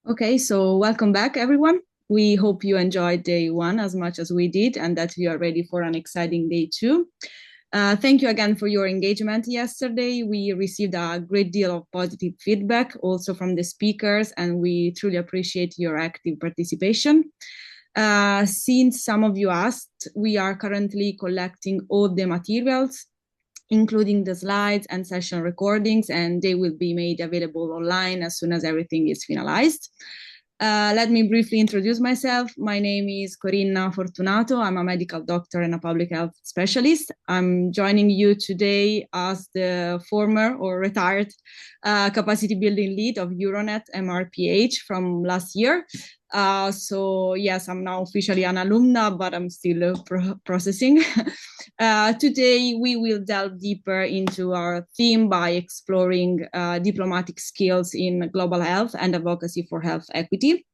Okay, so welcome back, everyone. We hope you enjoyed day one as much as we did and that you are ready for an exciting day two. Thank you again for your engagement yesterday. We received a great deal of positive feedback also from the speakers, and we truly appreciate your active participation. Since some of you asked, we are currently collecting all the materials, including the slides and session recordings, and they will be made available online as soon as everything is finalized. Let me briefly introduce myself. My name is Corinna Fortunato. I'm a medical doctor and a public health specialist. I'm joining you today as the former or retired capacity building lead of EuroNet MRPH from last year. So yes, I'm now officially an alumna, but I'm still processing. Today, we will delve deeper into our theme by exploring diplomatic skills in global health and advocacy for health equity.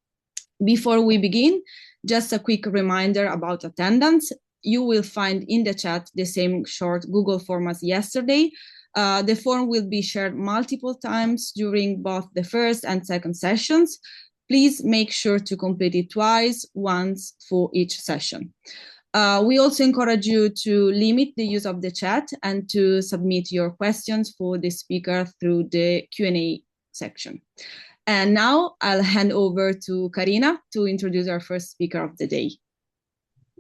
Before we begin, just a quick reminder about attendance. You will find in the chat the same short Google form as yesterday. The form will be shared multiple times during both the first and second sessions. Please make sure to complete it twice, once for each session. We also encourage you to limit the use of the chat and to submit your questions for the speaker through the Q&A section. And now I'll hand over to Karina to introduce our first speaker of the day.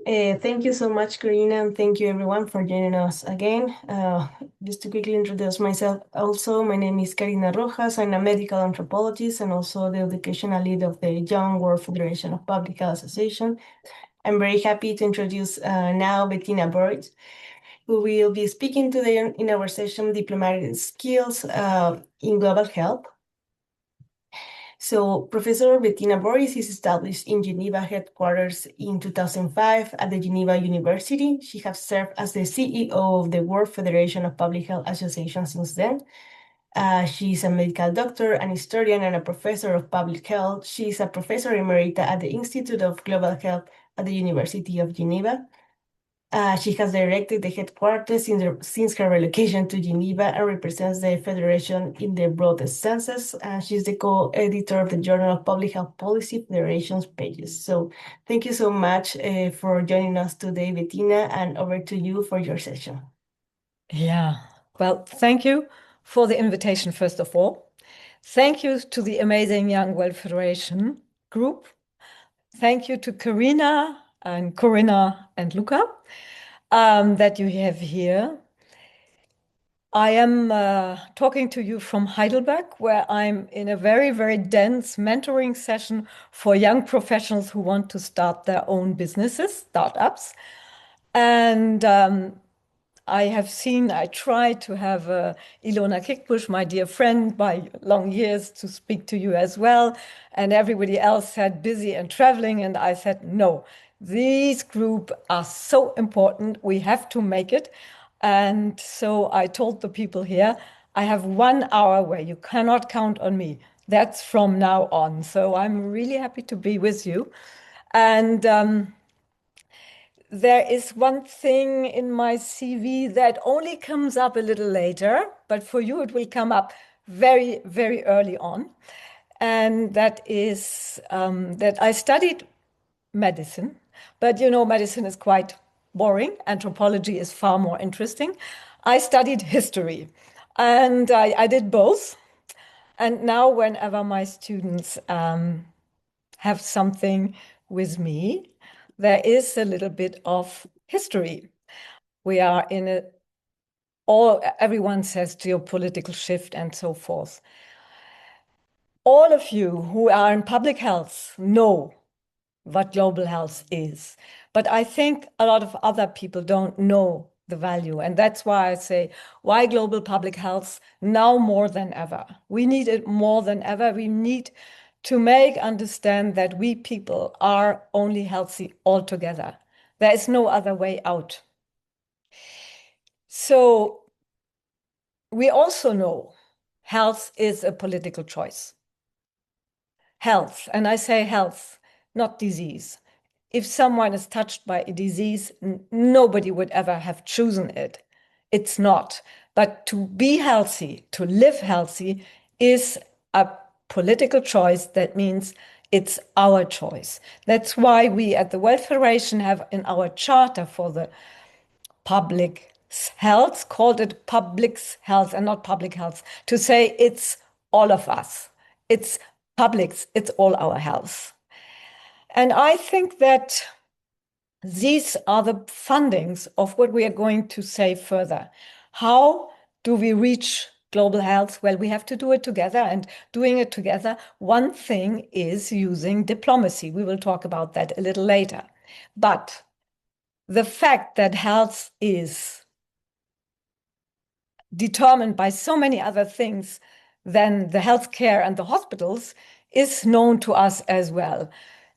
Thank you so much, Karina, and thank you everyone for joining us again. Just to quickly introduce myself also, my name is Karina Rojas. I'm a medical anthropologist and also the educational lead of the Young World Federation of Public Health Association. I'm very happy to introduce now Bettina Boris, who will be speaking today in our session, Diplomatic Skills in Global Health. So Professor Bettina Boris is established in Geneva headquarters in 2005 at the Geneva University. She has served as the CEO of the World Federation of Public Health Associations since then. She is a medical doctor, an historian, and a professor of public health. She is a professor emerita at the Institute of Global Health at the University of Geneva. She has directed the headquarters since her relocation to Geneva and represents the Federation in the broadest senses. She's the co-editor of the Journal of Public Health Policy Federation's pages. So thank you so much for joining us today, Bettina, and over to you for your session. Yeah, well, thank you for the invitation, first of all. Thank you to the amazing Young World Federation group. Thank you to Karina and Corinna and Luca that you have here. I am talking to you from Heidelberg, where I'm in a very, very dense mentoring session for young professionals who want to start their own businesses, startups. And I tried to have Ilona Kickbush, my dear friend by long years, to speak to you as well. And everybody else said busy and traveling. And I said, no, these groups are so important. We have to make it. And so I told the people here, I have 1 hour where you cannot count on me. That's from now on. So I'm really happy to be with you. And there is one thing in my CV that only comes up a little later, but for you it will come up very, very early on. And that is that I studied medicine, but you know, medicine is quite boring. Anthropology is far more interesting. I studied history, and I did both. And now whenever my students have something with me, there is a little bit of history. We are in everyone says geopolitical shift and so forth. All of you who are in public health know what global health is. But I think a lot of other people don't know the value. And that's why I say, why global public health now more than ever? We need it more than ever. We need to understand that we people are only healthy all together. There is no other way out. So we also know health is a political choice. Health, and I say health, not disease. If someone is touched by a disease, nobody would ever have chosen it. It's not. But to be healthy, to live healthy, is a political choice. That means it's our choice. That's why we at the World Federation have in our charter for the public health, called it public health and not public health, to say it's all of us. It's publics, it's all our health. And I think that these are the fundings of what we are going to say further. How do we reach global health? Well, we have to do it together, and doing it together, one thing is using diplomacy. We will talk about that a little later. But the fact that health is determined by so many other things than the healthcare and the hospitals is known to us as well.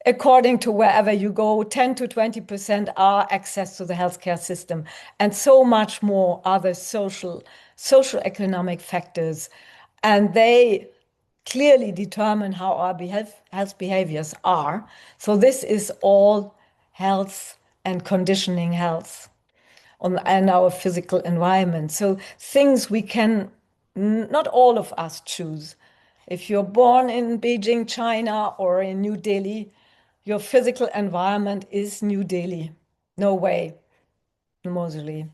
According to wherever you go, 10 to 20% are access to the healthcare system, and so much more other social economic factors. And they clearly determine how our health behaviors are. So this is all health and conditioning health and our physical environment. So things we can, not all of us choose. If you're born in Beijing, China, or in New Delhi, your physical environment is New Delhi. No way, mostly.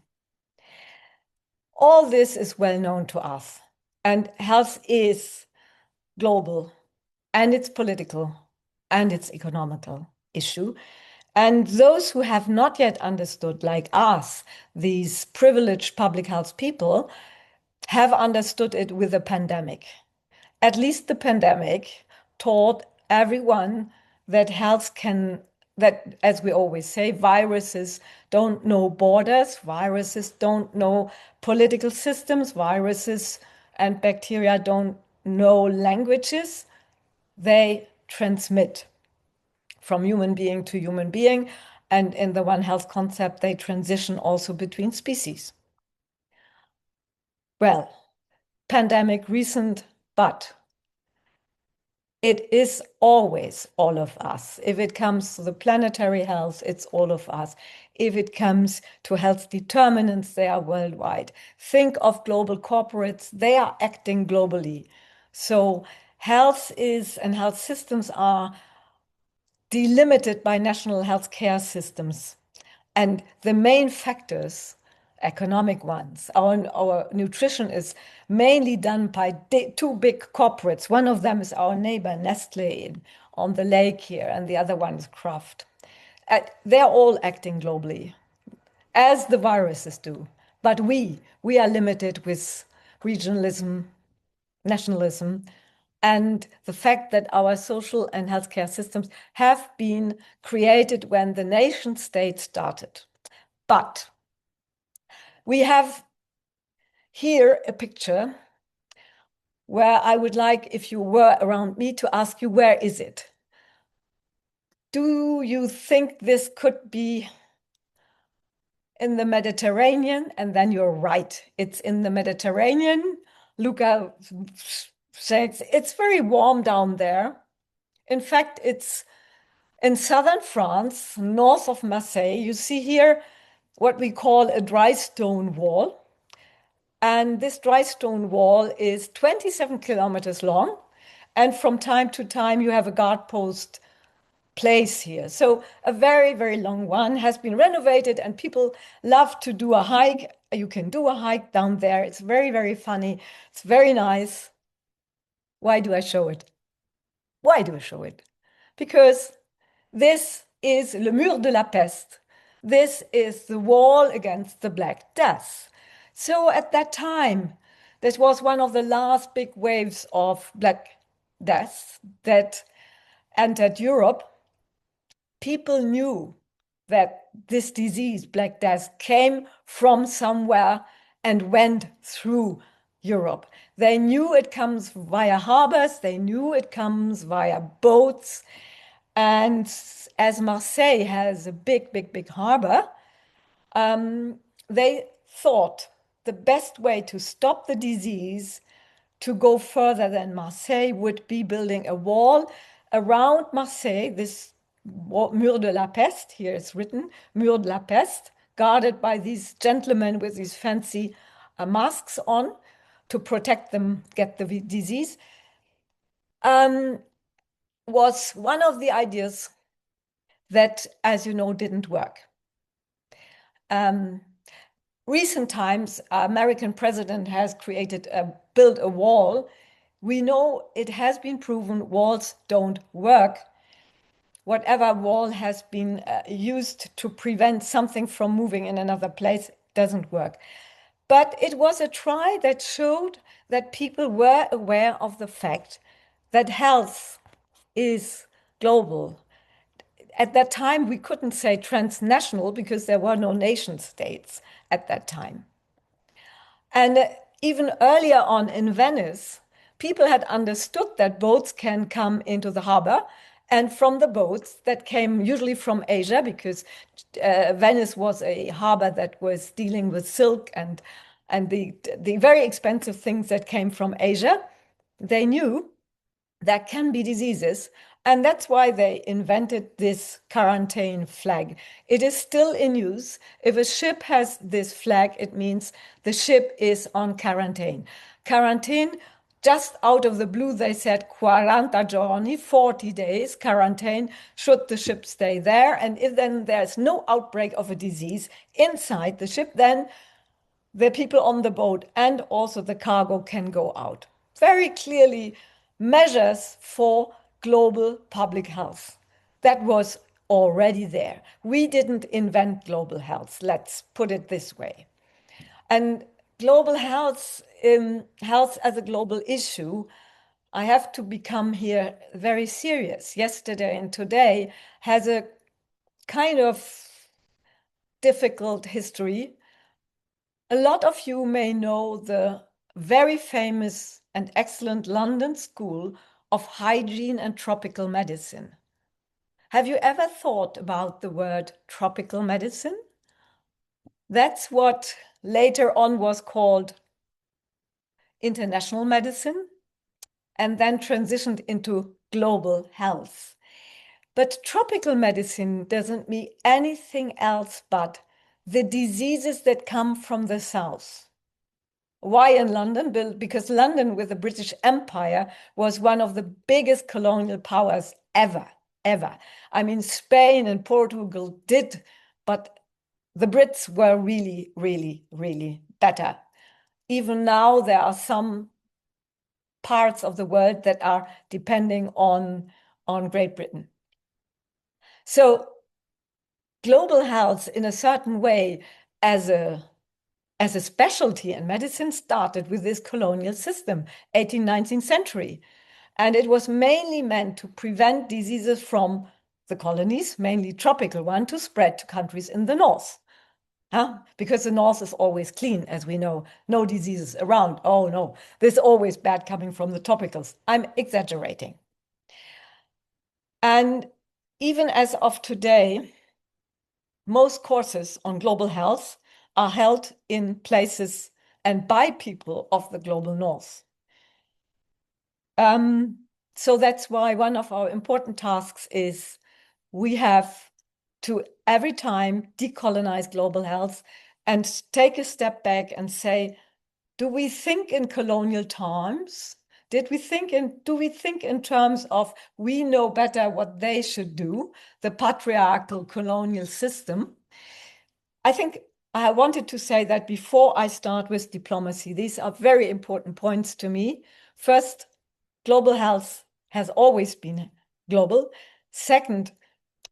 All this is well known to us. And health is global, and it's political, and it's economical issue. And those who have not yet understood, like us, these privileged public health people, have understood it with the pandemic. At least the pandemic taught everyone that health can, that, as we always say, viruses don't know borders, viruses don't know political systems, viruses and bacteria don't know languages. They transmit from human being to human being. And in the One Health concept, they transition also between species. Well, pandemic recent, but it is always all of us. If it comes to the planetary health, it's all of us. If it comes to health determinants, they are worldwide. Think of global corporates, they are acting globally. So health is, and health systems are delimited by national health care systems. And the main factors, economic ones, our nutrition is mainly done by two big corporates. One of them is our neighbor, Nestle, on the lake here, and the other one is Kraft. They're all acting globally, as the viruses do. But we are limited with regionalism, nationalism, and the fact that our social and healthcare systems have been created when the nation state started. But we have here a picture where I would like, if you were around me, to ask you, where is it? Do you think this could be in the Mediterranean? And then you're right, it's in the Mediterranean. Luca says it's very warm down there. In fact, it's in southern France, north of Marseille. You see here what we call a dry stone wall. And this dry stone wall is 27 kilometers long. And from time to time, you have a guard post place here. So a very, very long one has been renovated, and people love to do a hike. You can do a hike down there. It's very, very funny. It's very nice. Why do I show it? Why do I show it? Because this is le mur de la peste. This is the wall against the Black Death. So at that time, this was one of the last big waves of Black Death that entered Europe. People knew that this disease, Black Death, came from somewhere and went through Europe. They knew it comes via harbors, they knew it comes via boats. And as Marseille has a big, big, big harbor, they thought the best way to stop the disease, to go further than Marseille, would be building a wall around Marseille, this Mur de la Peste, here it's written, Mur de la Peste, guarded by these gentlemen with these fancy masks on to protect them, get the disease. was one of the ideas that, as you know, didn't work. Recent times, American president has built a wall. We know it has been proven walls don't work. Whatever wall has been used to prevent something from moving in another place doesn't work. But it was a try that showed that people were aware of the fact that health is global. At that time, we couldn't say transnational because there were no nation states at that time. And even earlier on in Venice, people had understood that boats can come into the harbor, and from the boats that came usually from Asia, because Venice was a harbor that was dealing with silk and the very expensive things that came from Asia, they knew there can be diseases. And that's why they invented this quarantine flag. It is still in use. If a ship has this flag, it means the ship is on quarantine. Quarantine, just out of the blue, they said 40 giorni, 40 days quarantine, should the ship stay there. And if then there's no outbreak of a disease inside the ship, then the people on the boat and also the cargo can go out. Very clearly, measures for global public health. That was already there. We didn't invent global health, let's put it this way. And global health, health as a global issue, I have to become here very serious. Yesterday and today has a kind of difficult history. A lot of you may know the very famous and excellent London School of Hygiene and Tropical Medicine. Have you ever thought about the word tropical medicine? That's what later on was called international medicine and then transitioned into global health. But tropical medicine doesn't mean anything else but the diseases that come from the south. Why in London? Because London, with the British Empire, was one of the biggest colonial powers ever. I mean, Spain and Portugal did, but the Brits were really, really, really better. Even now, there are some parts of the world that are depending on Great Britain. So global health, in a certain way, as a specialty in medicine, started with this colonial system, 18th, 19th century. And it was mainly meant to prevent diseases from the colonies, mainly tropical one, to spread to countries in the north. Because the north is always clean, as we know, no diseases around. Oh no, there's always bad coming from the tropicals. I'm exaggerating. And even as of today, most courses on global health are held in places and by people of the global north. So that's why one of our important tasks is we have to every time decolonize global health and take a step back and say, do we think in colonial terms? Do we think in terms of we know better what they should do, the patriarchal colonial system? I think I wanted to say that before I start with diplomacy. These are very important points to me. First, global health has always been global. Second,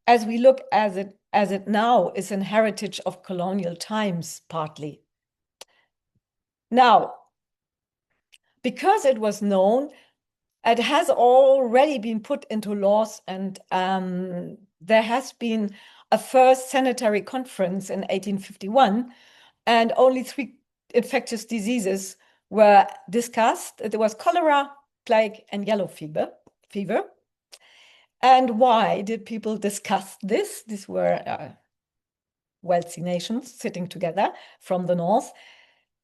as we look as it now is an heritage of colonial times, partly. Now, because it was known, it has already been put into laws, and there has been a first sanitary conference in 1851, and only 3 infectious diseases were discussed. There was cholera, plague, and yellow fever. And why did people discuss this? These were wealthy nations sitting together from the north.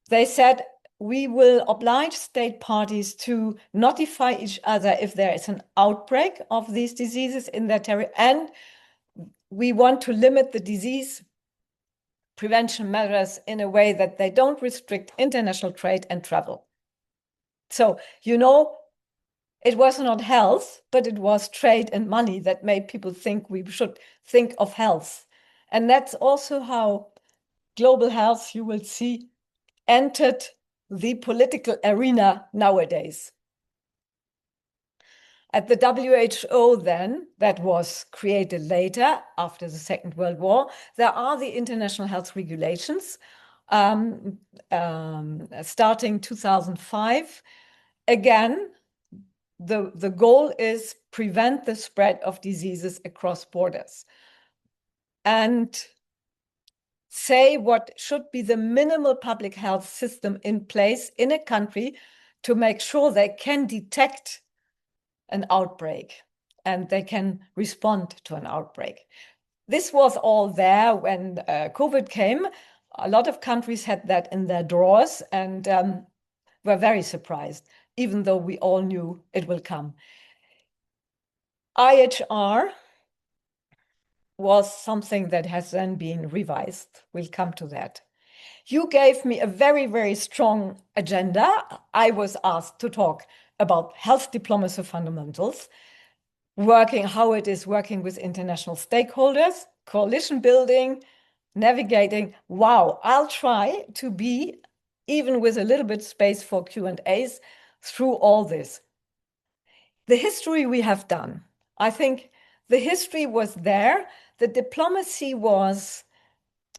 They said, we will oblige state parties to notify each other if there is an outbreak of these diseases in their territory, and we want to limit the disease prevention measures in a way that they don't restrict international trade and travel. So, you know, It was not health, but it was trade and money that made people think we should think of health. And that's also how global health, you will see, entered the political arena nowadays. At the WHO then, that was created later after the Second World War, there are the international health regulations starting 2005. Again, the goal is prevent the spread of diseases across borders and say what should be the minimal public health system in place in a country to make sure they can detect an outbreak and they can respond to an outbreak. This was all there when COVID came. A lot of countries had that in their drawers and were very surprised, even though we all knew it will come. IHR was something that has then been revised. We'll come to that. You gave me a very, very strong agenda. I was asked to talk about health diplomacy fundamentals, how it is working with international stakeholders, coalition building, navigating. Wow, I'll try to be, even with a little bit space for Q&As, through all this. The history we have done, I think the history was there. The diplomacy was,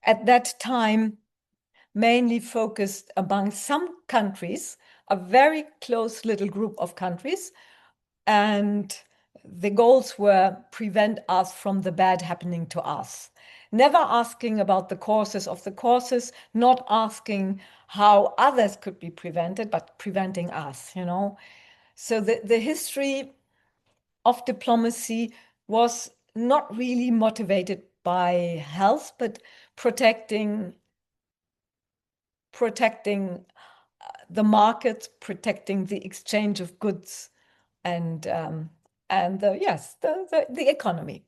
at that time, mainly focused among some countries, a very close little group of countries, and the goals were prevent us from the bad happening to us. Never asking about the causes of the causes, not asking how others could be prevented, but preventing us, you know. So the history of diplomacy was not really motivated by health, but protecting the markets, protecting the exchange of goods, and the economy.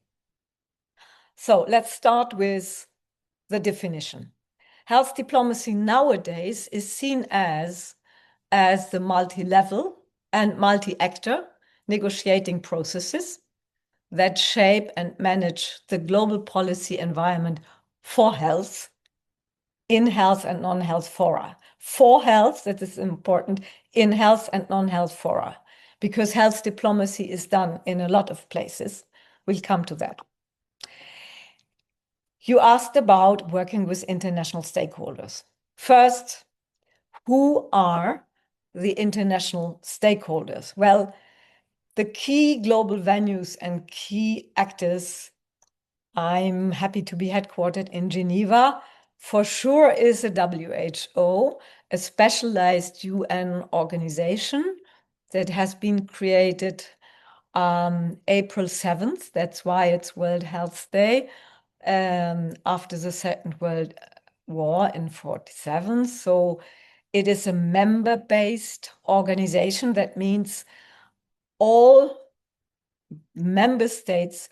So let's start with the definition. Health diplomacy nowadays is seen as the multi-level and multi-actor negotiating processes that shape and manage the global policy environment for health, in health and non-health fora. For health, that is important, in health and non-health fora, because health diplomacy is done in a lot of places. We'll come to that. You asked about working with international stakeholders. First, who are the international stakeholders? Well, the key global venues and key actors, I'm happy to be headquartered in Geneva, for sure is the WHO, a specialized UN organization that has been created April 7th. That's why it's World Health Day, after the Second World War in 1947. So it is a member-based organization. That means all member states,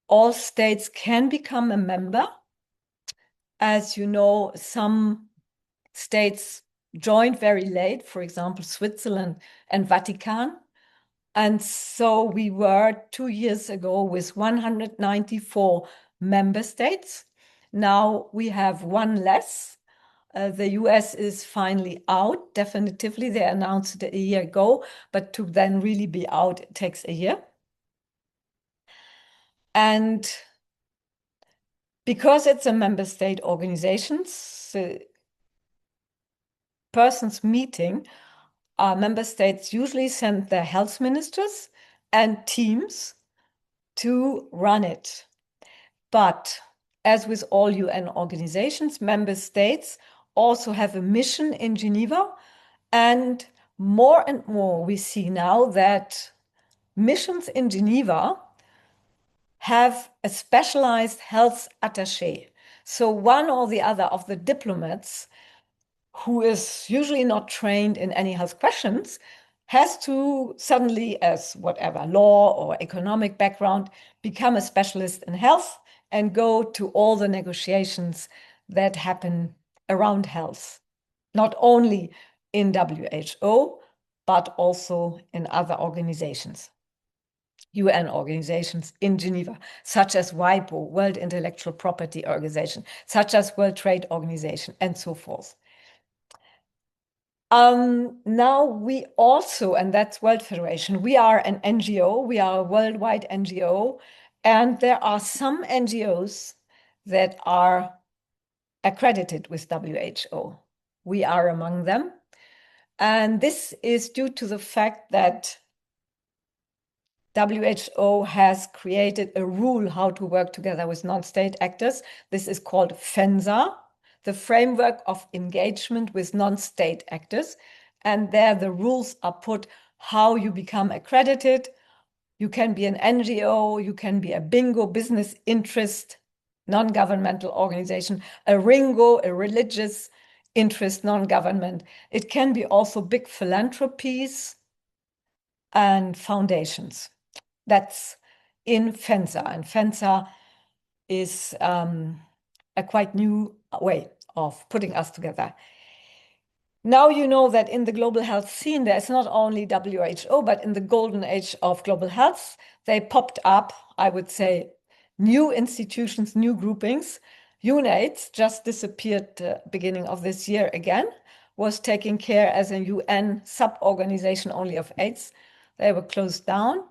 all states can become a member. As you know, some states joined very late, for example, Switzerland and Vatican. And so we were 2 years ago with 194 member states. Now we have one less. The US is finally out, definitively. They announced it a year ago, but to then really be out, it takes a year. And because it's a member state organization, persons meeting, member states usually send their health ministers and teams to run it. But as with all UN organizations, member states also have a mission in Geneva. And more we see now that missions in Geneva have a specialized health attaché. So one or the other of the diplomats, who is usually not trained in any health questions, has to suddenly, as whatever law or economic background, become a specialist in health and go to all the negotiations that happen around health, not only in WHO, but also in other organizations, UN organizations in Geneva, such as WIPO, World Intellectual Property Organization, such as World Trade Organization, and so forth. Now we also, and that's World Federation, we are an NGO, we are a worldwide NGO, and there are some NGOs that are accredited with WHO. We are among them. And this is due to the fact that WHO has created a rule how to work together with non-state actors. This is called FENSA, the Framework of Engagement with Non-State Actors. And there the rules are put how you become accredited. You can be an NGO, you can be a bingo, business interest, non-governmental organization, a RINGO, a religious interest, non-government. It can be also big philanthropies and foundations. That's in FENSA, and FENSA is a quite new way of putting us together. Now you know that in the global health scene, there's not only WHO, but in the golden age of global health, they popped up, I would say, new institutions, new groupings. UNAIDS just disappeared beginning of this year again, was taking care as a UN sub-organization only of AIDS. They were closed down.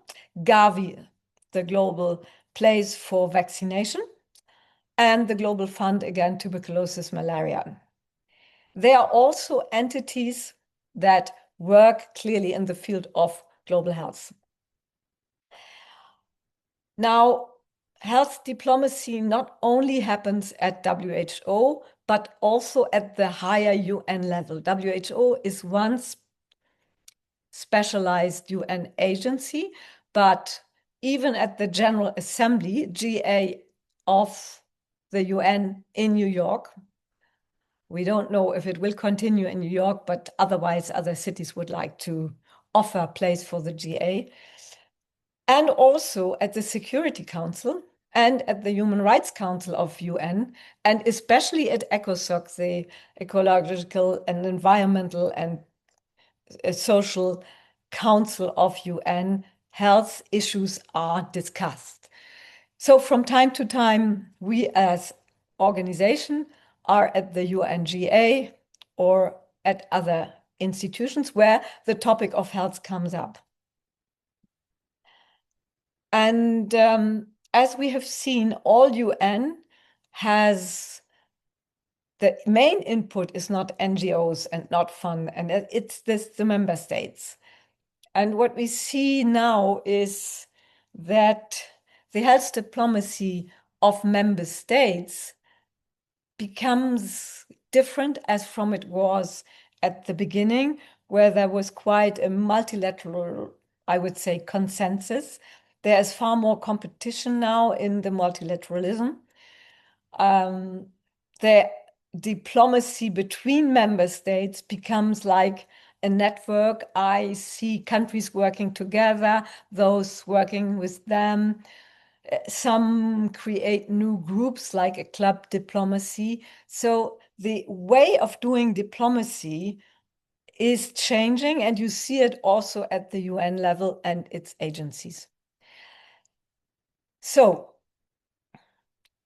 Gavi, the global place for vaccination, and the Global Fund against tuberculosis, malaria. There are also entities that work clearly in the field of global health. Now, health diplomacy not only happens at WHO, but also at the higher UN level. WHO is one specialized UN agency, but even at the General Assembly, GA of the UN in New York, we don't know if it will continue in New York, but otherwise other cities would like to offer a place for the GA. And also at the Security Council and at the Human Rights Council of UN, and especially at ECOSOC, the Ecological and Environmental and Social Council of UN, health issues are discussed. So from time to time, we as organization are at the UNGA or at other institutions where the topic of health comes up. And as we have seen, all UN has, the main input is not NGOs and not fund, and it's the member states. And what we see now is that the health diplomacy of member states becomes different as from it was at the beginning, where there was quite a multilateral, I would say, consensus. There is far more competition now in the multilateralism. The diplomacy between member states becomes like a network. I see countries working together, those working with them. Some create new groups like a club diplomacy. So the way of doing diplomacy is changing, and you see it also at the UN level and its agencies. So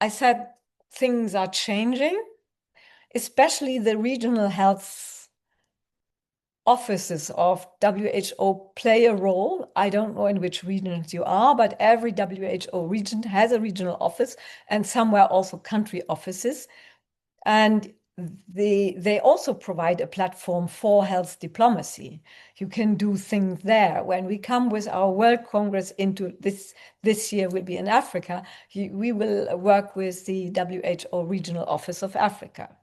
I said things are changing, especially the regional health offices of WHO play a role. I don't know in which regions you are, but every WHO region has a regional office and somewhere also country offices. And they also provide a platform for health diplomacy. You can do things there. When we come with our World Congress into this year will be in Africa, we will work with the WHO Regional Office of Africa.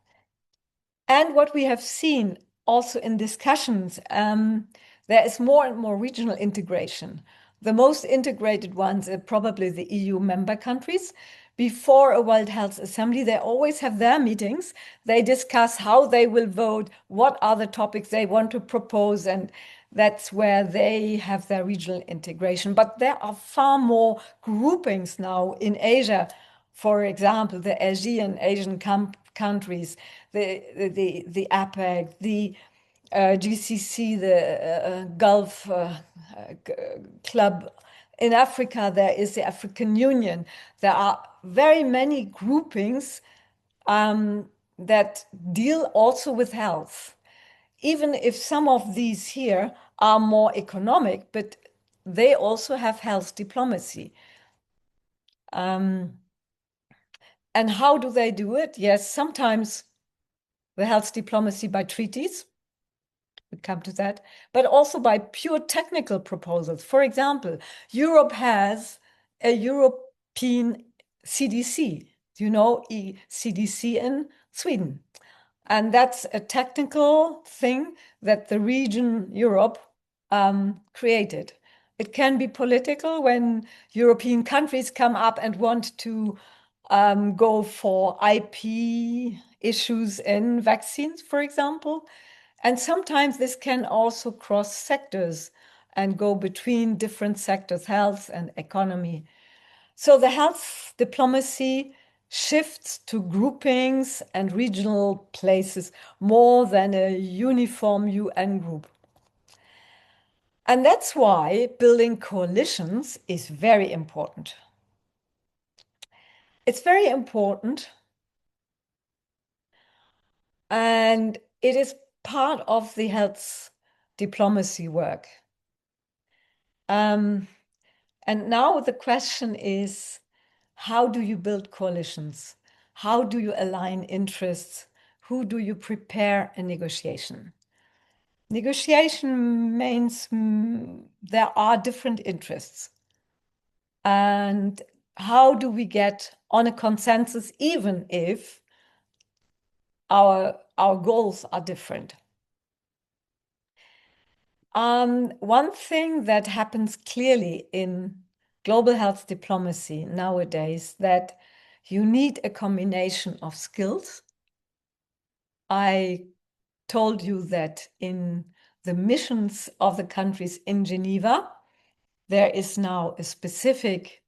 And what we have seen also in discussions, there is more and more regional integration. The most integrated ones are probably the EU member countries. Before a World Health Assembly, they always have their meetings. They discuss how they will vote, what are the topics they want to propose, and that's where they have their regional integration. But there are far more groupings now in Asia. For example, the Asian countries, the APEC, GCC, the Gulf Club. In Africa, there is the African Union. There are very many groupings that deal also with health. Even if some of these here are more economic, but they also have health diplomacy. And how do they do it? Yes, sometimes the health diplomacy by treaties, we come to that, but also by pure technical proposals. For example, Europe has a European CDC, you know, CDC in Sweden. And that's a technical thing that the region Europe created. It can be political when European countries come up and want to go for IP issues in vaccines, for example. And sometimes this can also cross sectors and go between different sectors, health and economy. So the health diplomacy shifts to groupings and regional places more than a uniform UN group. And that's why building coalitions is very important. It's very important, and it is part of the health diplomacy work. And now the question is, how do you build coalitions? How do you align interests? Who do you prepare a negotiation? Negotiation means there are different interests. And how do we get on a consensus even if our goals are different? One thing that happens clearly in global health diplomacy nowadays that you need a combination of skills. I told you that in the missions of the countries in Geneva, there is now a specific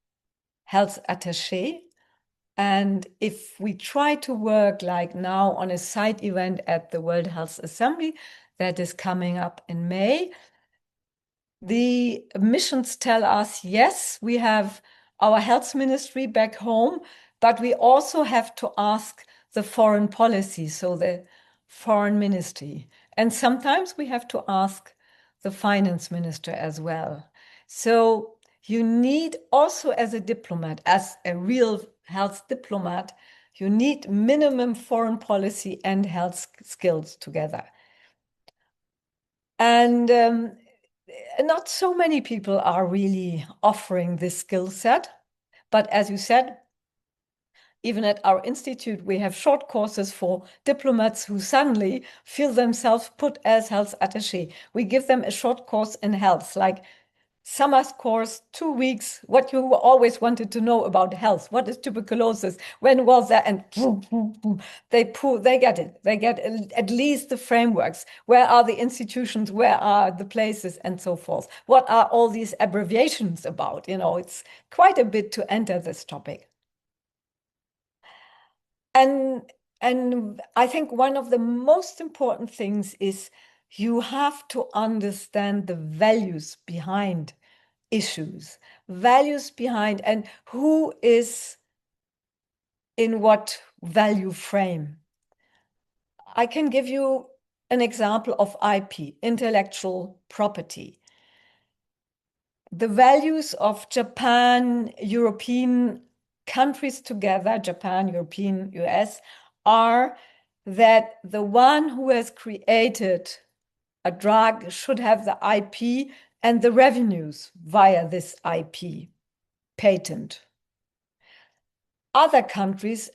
health attaché. And if we try to work like now on a side event at the World Health Assembly that is coming up in May, the missions tell us, yes, we have our health ministry back home, but we also have to ask the foreign policy, so the foreign ministry. And sometimes we have to ask the finance minister as well. So you need also as a diplomat, as a real health diplomat, you need minimum foreign policy and health skills together. And not so many people are really offering this skill set. But as you said, even at our institute, we have short courses for diplomats who suddenly feel themselves put as health attaché. We give them a short course in health, like summer course, 2 weeks, what you always wanted to know about health. What is tuberculosis? When was that? And they get it. They get at least the frameworks. Where are the institutions? Where are the places? And so forth. What are all these abbreviations about? You know, it's quite a bit to enter this topic. And I think one of the most important things is you have to understand the values behind issues, values behind, and who is in what value frame. I can give you an example of IP, intellectual property. The values of Japan, European countries together, Japan, European, US, are that the one who has created a drug should have the IP and the revenues via this IP patent. Other countries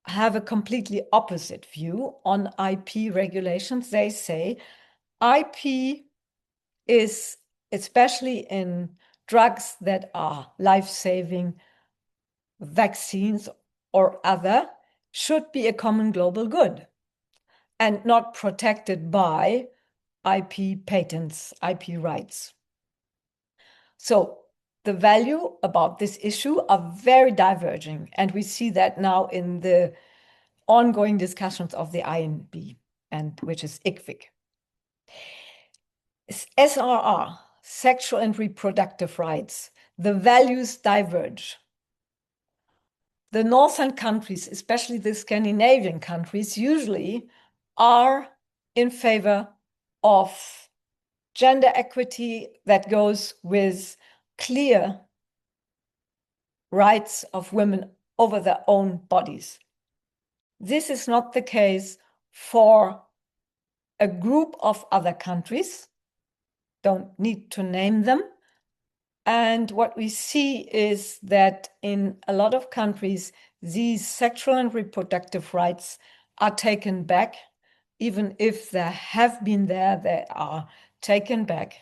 have a completely opposite view on IP regulations. They say IP is, especially in drugs that are life-saving, vaccines or other, should be a common global good and not protected by IP patents, IP rights. So the value about this issue are very diverging, and we see that now in the ongoing discussions of the INB, and which is ICVIC. SRR, sexual and reproductive rights, the values diverge. The northern countries, especially the Scandinavian countries, usually are in favor of gender equity that goes with clear rights of women over their own bodies. This is not the case for a group of other countries, don't need to name them. And what we see is that in a lot of countries, these sexual and reproductive rights are taken back. Even if they have been there, they are taken back.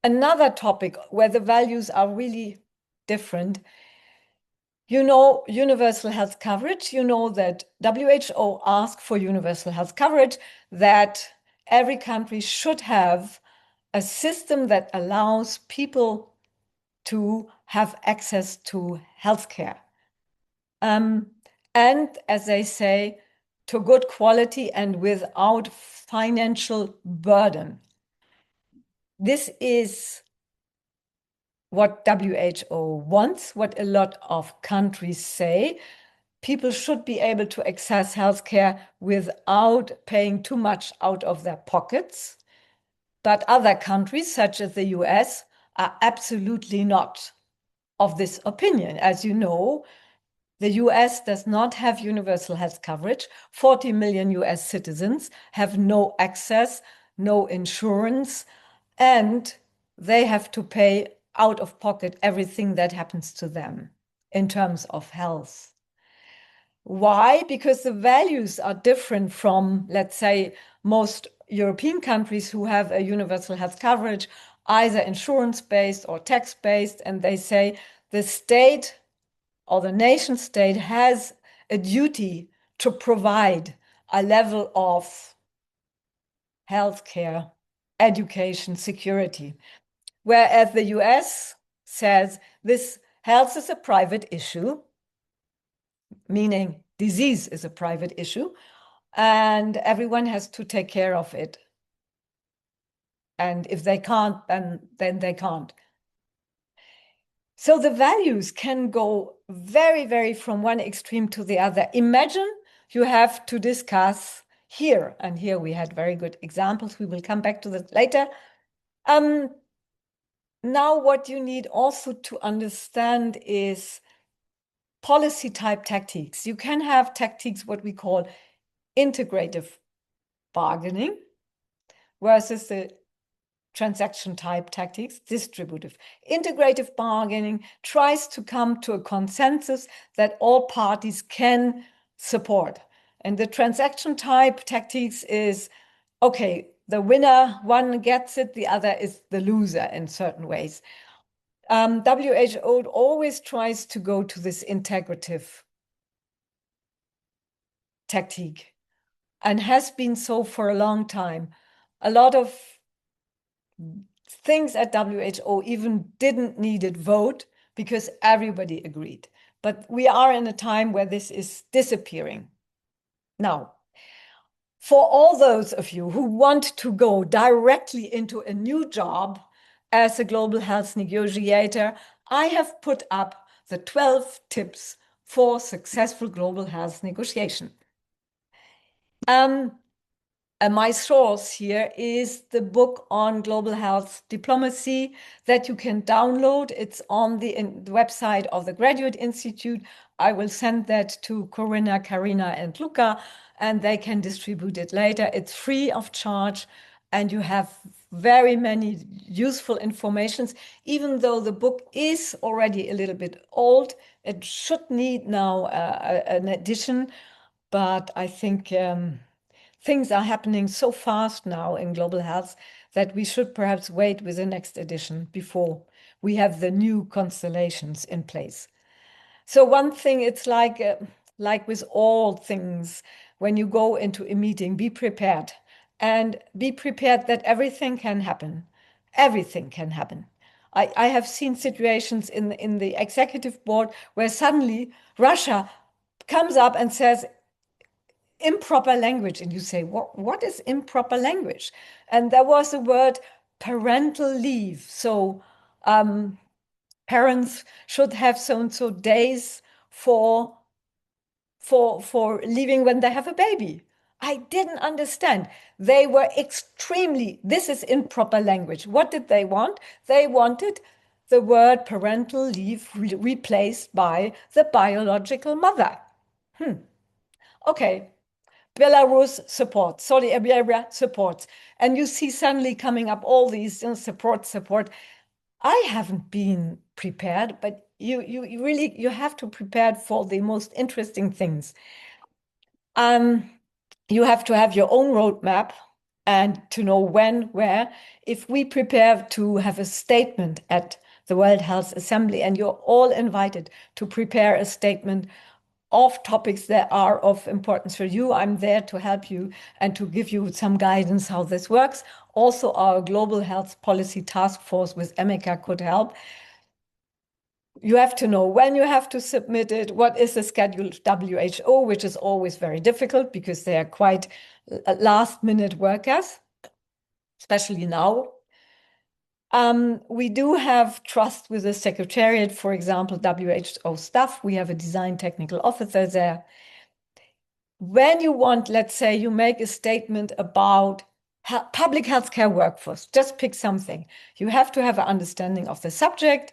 Another topic where the values are really different, you know, universal health coverage. You know that WHO asked for universal health coverage, that every country should have a system that allows people to have access to healthcare. And as they say, to good quality and without financial burden. This is what WHO wants, what a lot of countries say. People should be able to access healthcare without paying too much out of their pockets. But other countries, such as the US, are absolutely not of this opinion. As you know, the US does not have universal health coverage. 40 million US citizens have no access, no insurance, and they have to pay out of pocket everything that happens to them in terms of health. Why? Because the values are different from, let's say, most European countries who have a universal health coverage, either insurance-based or tax-based, and they say the state or the nation state has a duty to provide a level of healthcare, education, security. Whereas the US says this health is a private issue, meaning disease is a private issue, and everyone has to take care of it. And if they can't, then they can't. So the values can go very, very from one extreme to the other. Imagine you have to discuss here, and here we had very good examples. We will come back to that later. Now what you need also to understand is policy type tactics. You can have tactics, what we call integrative bargaining, versus the transaction type tactics, distributive. Integrative bargaining tries to come to a consensus that all parties can support. And the transaction type tactics is, okay, the winner, one gets it, the other is the loser in certain ways. WHO always tries to go to this integrative tactic and has been so for a long time. A lot of things at WHO even didn't need a vote because everybody agreed. But we are in a time where this is disappearing. Now, for all those of you who want to go directly into a new job as a global health negotiator, I have put up the 12 tips for successful global health negotiation. My source here is the book on global health diplomacy that you can download. It's on the website of the Graduate Institute. I will send that to Corinna, Karina, and Luca, and they can distribute it later. It's free of charge, and you have very many useful informations. Even though the book is already a little bit old, it should need now an edition, but I think things are happening so fast now in global health that we should perhaps wait with the next edition before we have the new constellations in place. So one thing, it's like with all things, when you go into a meeting, be prepared. And be prepared that everything can happen. Everything can happen. I have seen situations in the executive board where suddenly Russia comes up and says, improper language. And you say, what is improper language? And there was the word parental leave. So parents should have so-and-so days for leaving when they have a baby. I didn't understand. They were this is improper language. What did they want? They wanted the word parental leave replaced by the biological mother. Okay. Belarus supports, Saudi Arabia supports. And you see suddenly coming up all these support. I haven't been prepared, but you really have to prepare for the most interesting things. You have to have your own roadmap and to know when, where. If we prepare to have a statement at the World Health Assembly, and you're all invited to prepare a statement of topics that are of importance for you, I'm there to help you and to give you some guidance how this works. Also, our Global Health Policy Task Force with EMECA could help. You have to know when you have to submit it, what is the schedule of WHO, which is always very difficult because they are quite last-minute workers, especially now. We do have trust with the Secretariat, for example, WHO staff. We have a design technical officer there. When you want, let's say, you make a statement about public healthcare workforce, just pick something. You have to have an understanding of the subject.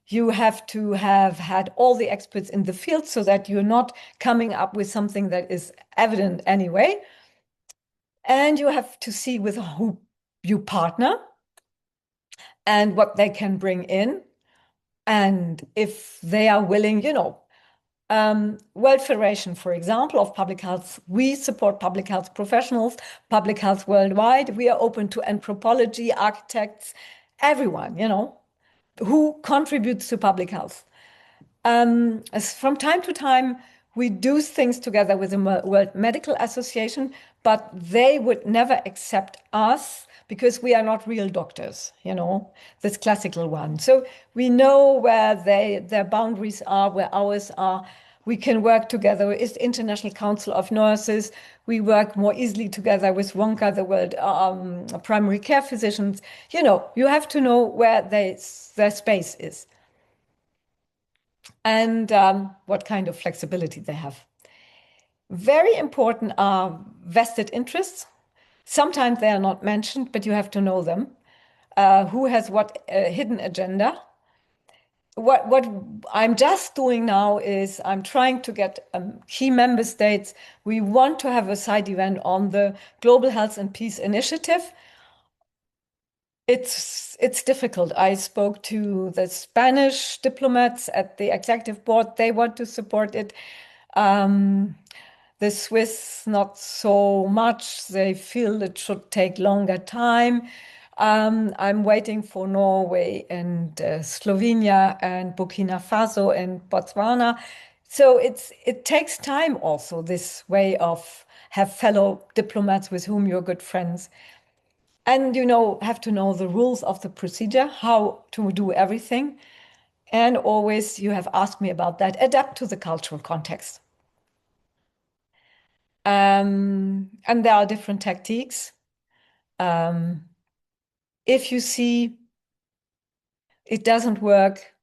You have to have had all the experts in the field so that you're not coming up with something that is evident anyway. And you have to see with who you partner and what they can bring in. And if they are willing, World Federation, for example, of Public Health, we support public health professionals, public health worldwide. We are open to anthropology, architects, everyone, who contributes to public health. As from time to time, we do things together with the World Medical Association, but they would never accept us because we are not real doctors, this classical one. So we know where their boundaries are, where ours are. We can work together with the International Council of Nurses. We work more easily together with WONCA, the World Primary Care Physicians. You have to know where their space is and what kind of flexibility they have. Very important are vested interests. Sometimes they are not mentioned, but you have to know them. Who has what hidden agenda? What I'm just doing now is I'm trying to get key member states. We want to have a side event on the Global Health and Peace Initiative. It's difficult. I spoke to the Spanish diplomats at the executive board. They want to support it. The Swiss, not so much. They feel it should take longer time. I'm waiting for Norway and Slovenia and Burkina Faso and Botswana. So it takes time also, this way of have fellow diplomats with whom you're good friends. And have to know the rules of the procedure, how to do everything. And always, you have asked me about that, adapt to the cultural context. And there are different tactiques. If you see it doesn't work,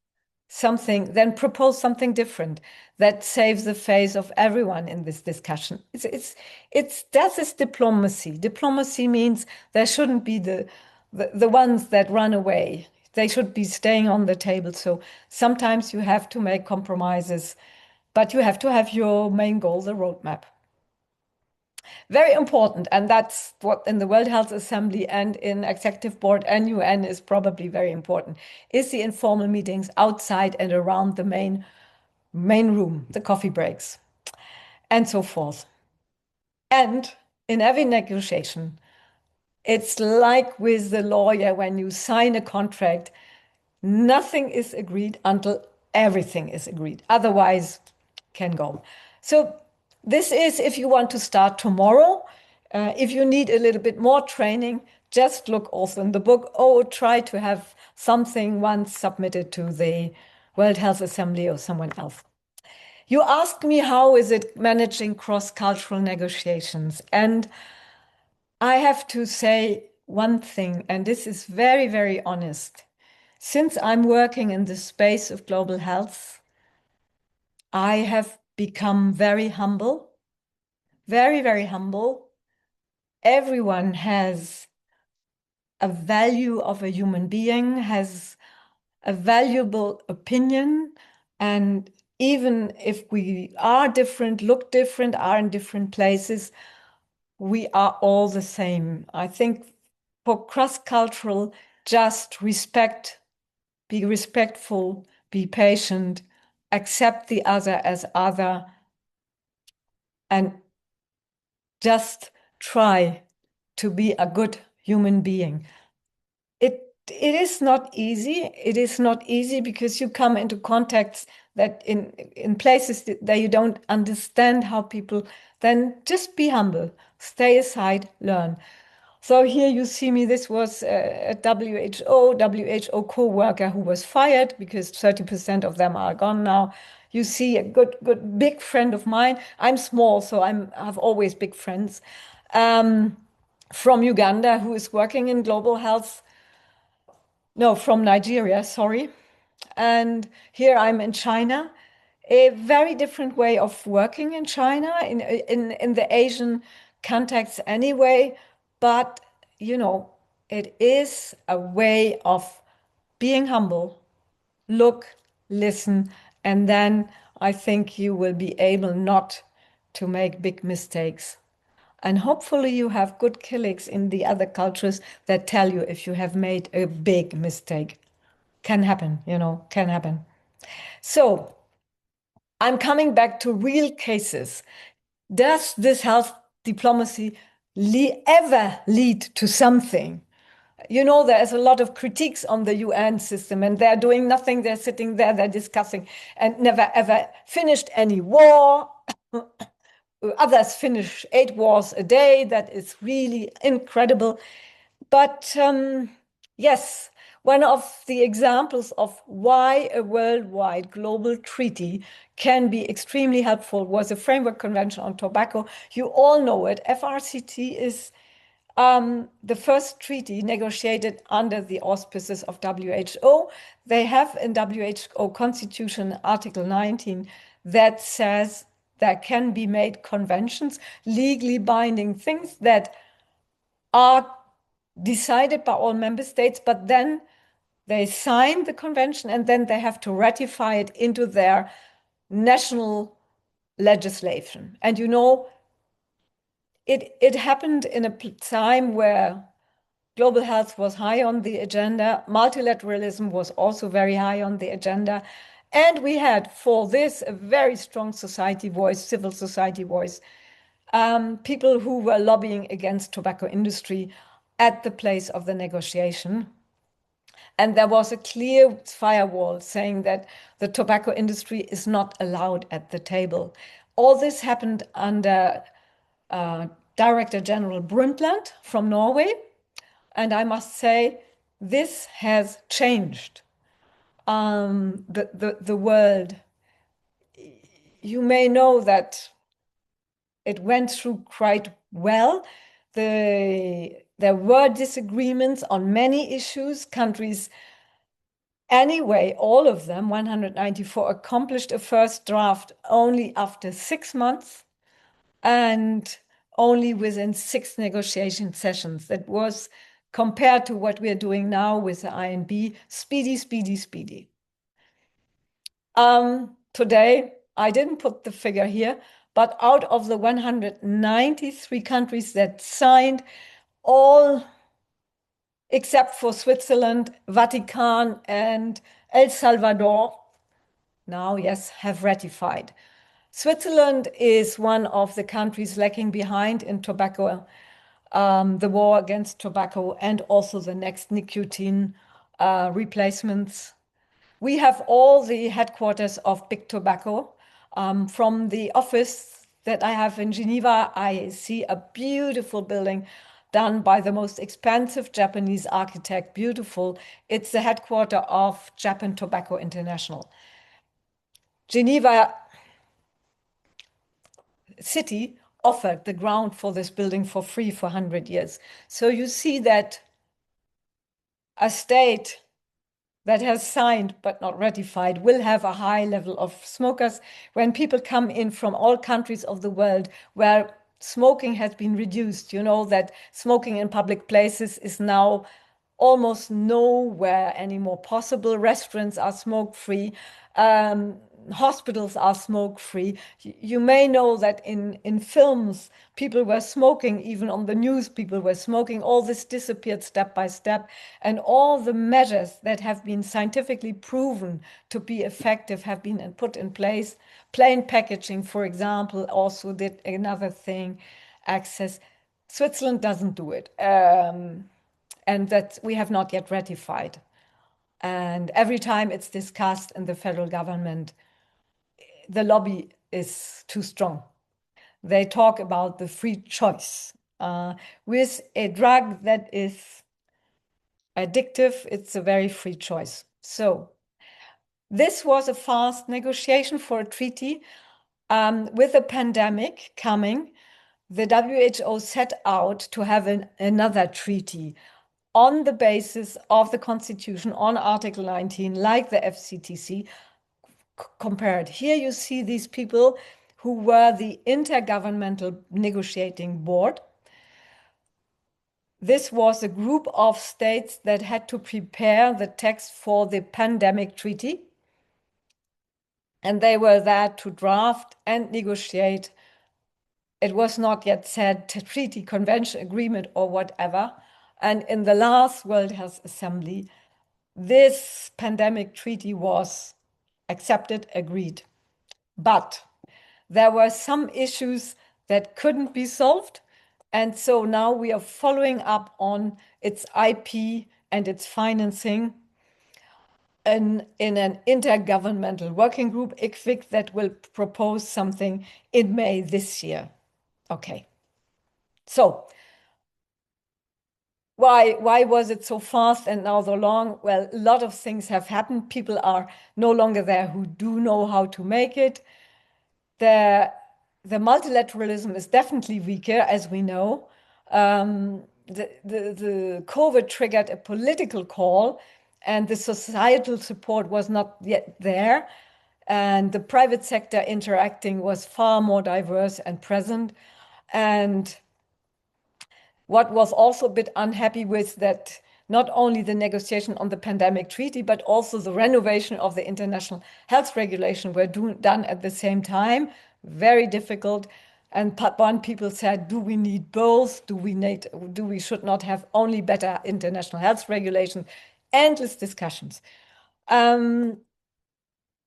then propose something different that saves the face of everyone in this discussion. That is diplomacy. Diplomacy means there shouldn't be the ones that run away. They should be staying on the table. So sometimes you have to make compromises, but you have to have your main goal, the roadmap. Very important, and that's what in the World Health Assembly and in Executive Board and UN is probably very important, is the informal meetings outside and around the main room, the coffee breaks, and so forth. And in every negotiation, it's like with the lawyer when you sign a contract, nothing is agreed until everything is agreed. Otherwise, can go. So this is if you want to start tomorrow. If you need a little bit more training, just look also in the book or try to have something once submitted to the World Health Assembly or someone else. You asked me how is it managing cross-cultural negotiations, and I have to say one thing, and this is very, very honest. Since I'm working in the space of global health, I have become very humble, very, very humble. Everyone has a value of a human being, has a valuable opinion, and even if we are different, look different, are in different places, we are all the same. I think for cross-cultural, just respect, be respectful, be patient, accept the other as other, and just try to be a good human being. It is not easy. It is not easy because you come into contacts that in places that you don't understand how people, then just be humble, stay aside, learn. So here you see me, this was a WHO co-worker who was fired because 30% of them are gone now. You see a good big friend of mine. I'm small, so I have always big friends from Uganda who is working in global health. No, from Nigeria, sorry. And here I'm in China. A very different way of working in China, in the Asian context anyway. But, you know, it is a way of being humble, look, listen, and then I think you will be able not to make big mistakes. And hopefully you have good colleagues in the other cultures that tell you if you have made a big mistake. Can happen, you know, can happen. So I'm coming back to real cases. Does this health diplomacy ever lead to something? You know, there's a lot of critiques on the UN system, and they're doing nothing. They're sitting there, they're discussing, and never ever finished any war. Others finish 8 wars a day. That is really incredible. But yes, one of the examples of why a worldwide global treaty can be extremely helpful was the Framework Convention on Tobacco. You all know it. FRCT is the first treaty negotiated under the auspices of WHO. They have in WHO Constitution Article 19 that says there can be made conventions, legally binding things that are decided by all member states, but then they sign the convention and then they have to ratify it into their national legislation. And you know, it happened in a time where global health was high on the agenda, multilateralism was also very high on the agenda, and we had for this a very strong society voice, civil society voice, people who were lobbying against tobacco industry at the place of the negotiation. And there was a clear firewall saying that the tobacco industry is not allowed at the table. All this happened under Director General Brundtland from Norway. And I must say, this has changed the world. You may know that it went through quite well. There were disagreements on many issues. Countries, anyway, all of them, 194, accomplished a first draft only after 6 months and only within 6 negotiation sessions. That was compared to what we are doing now with the INB, speedy, speedy, speedy. Today, I didn't put the figure here, but out of the 193 countries that signed, all except for Switzerland, Vatican, and El Salvador, now, yes, have ratified. Switzerland is one of the countries lagging behind in tobacco, the war against tobacco, and also the next nicotine replacements. We have all the headquarters of Big Tobacco. From the office that I have in Geneva, I see a beautiful building done by the most expensive Japanese architect, beautiful. It's the headquarter of Japan Tobacco International. Geneva city offered the ground for this building for free for 100 years. So you see that a state that has signed but not ratified will have a high level of smokers. When people come in from all countries of the world where smoking has been reduced, you know that smoking in public places is now almost nowhere anymore possible. Restaurants are smoke-free. Hospitals are smoke-free. You may know that in films, people were smoking, even on the news, people were smoking. All this disappeared step by step. And all the measures that have been scientifically proven to be effective have been put in place. Plain packaging, for example, also did another thing, access. Switzerland doesn't do it. And that we have not yet ratified. And every time it's discussed in the federal government, the lobby is too strong. They talk about the free choice. With a drug that is addictive, it's a very free choice. So this was a fast negotiation for a treaty. With a pandemic coming, the WHO set out to have another treaty on the basis of the Constitution, on Article 19, like the FCTC, compared. Here you see these people who were the Intergovernmental Negotiating Board. This was a group of states that had to prepare the text for the pandemic treaty. And they were there to draft and negotiate. It was not yet said treaty, convention, agreement, or whatever. And in the last World Health Assembly, this pandemic treaty was accepted, agreed. But there were some issues that couldn't be solved. And so now we are following up on its IP and its financing in an intergovernmental working group, ICVIC, that will propose something in May this year. Okay. So why was it so fast and now so long? Well, a lot of things have happened. People are no longer there who do know how to make it. The multilateralism is definitely weaker, as we know. The COVID triggered a political call, and the societal support was not yet there. And the private sector interacting was far more diverse and present. And what was also a bit unhappy with that not only the negotiation on the pandemic treaty, but also the renovation of the international health regulation were done at the same time. Very difficult. And one people said, do we need both? Do we should not have only better international health regulation? Endless discussions. And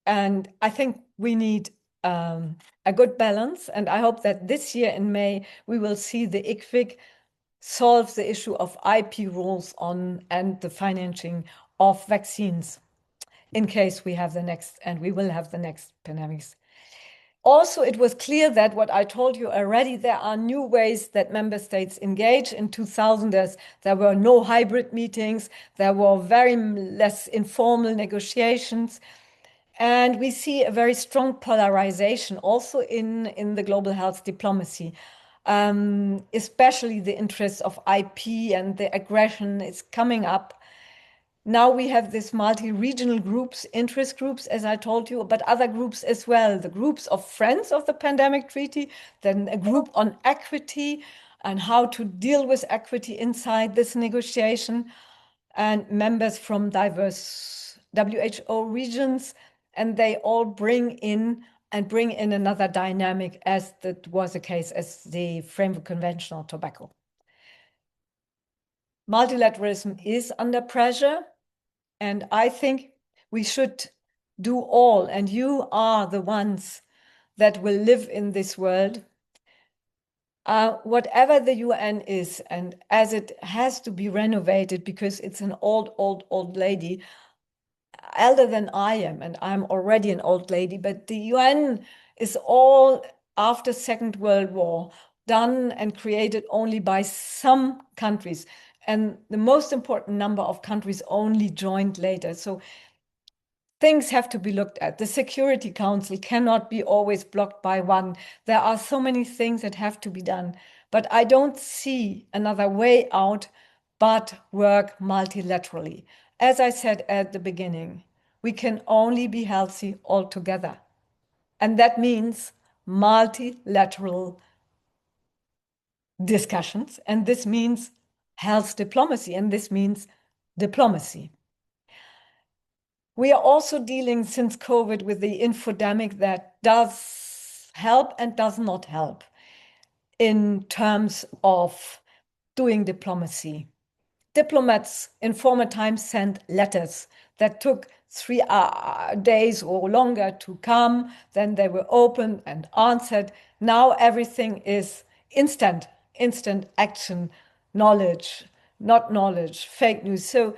I think we need a good balance. And I hope that this year in May, we will see the ICVIC solve the issue of IP rules on and the financing of vaccines in case we have the next, and we will have the next pandemics. Also, it was clear that what I told you already, there are new ways that member states engage. In 2000, there were no hybrid meetings. There were very less informal negotiations. And we see a very strong polarization also in the global health diplomacy. Especially the interests of IP and the aggression is coming up. Now we have this multi-regional groups, interest groups, as I told you, but other groups as well. The groups of friends of the pandemic treaty, then a group on equity and how to deal with equity inside this negotiation, and members from diverse WHO regions, and they all bring in another dynamic, as that was the case as the Framework Convention on Tobacco. Multilateralism is under pressure, and I think we should do all, and you are the ones that will live in this world. Whatever the UN is, and as it has to be renovated because it's an old lady, elder than I am, and I'm already an old lady, but the UN is all after Second World War done and created only by some countries. And the most important number of countries only joined later. So things have to be looked at. The Security Council cannot be always blocked by one. There are so many things that have to be done, but I don't see another way out but work multilaterally. As I said at the beginning, we can only be healthy all together. And that means multilateral discussions, and this means health diplomacy, and this means diplomacy. We are also dealing since COVID with the infodemic that does help and does not help in terms of doing diplomacy. Diplomats in former times sent letters that took 3 days or longer to come. Then they were opened and answered. Now everything is instant action, knowledge, not knowledge, fake news. So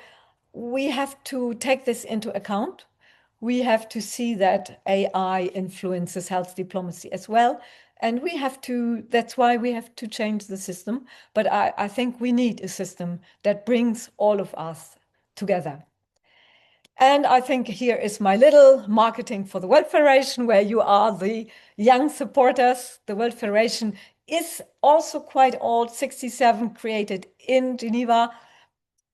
we have to take this into account. We have to see that AI influences health diplomacy as well. And that's why we have to change the system. But I think we need a system that brings all of us together. And I think here is my little marketing for the World Federation, where you are the young supporters. The World Federation is also quite old, 67, created in Geneva,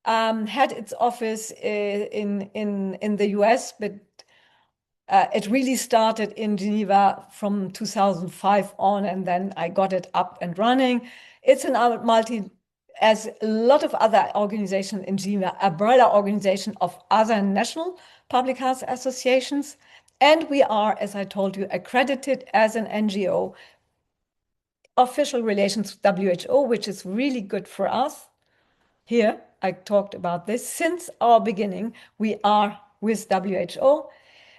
had its office in the US, but it really started in Geneva from 2005 on, and then I got it up and running. It's as a lot of other organizations in Geneva, umbrella organization of other national public health associations. And we are, as I told you, accredited as an NGO, official relations with WHO, which is really good for us. Here, I talked about this. Since our beginning, we are with WHO.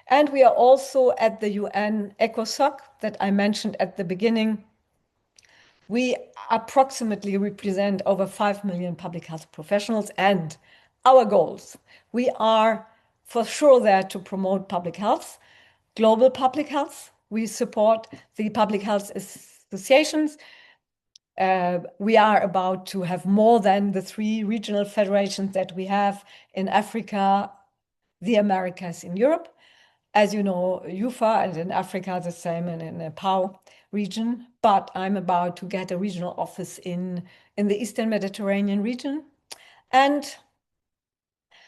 And we are also at the UN ECOSOC that I mentioned at the beginning. We approximately represent over 5 million public health professionals, and our goals. We are for sure there to promote public health, global public health. We support the public health associations. We are about to have more than the 3 regional federations that we have in Africa, the Americas, in Europe. As you know, WFPHA, and in Africa the same, and in the POW region. But I'm about to get a regional office in the Eastern Mediterranean region. And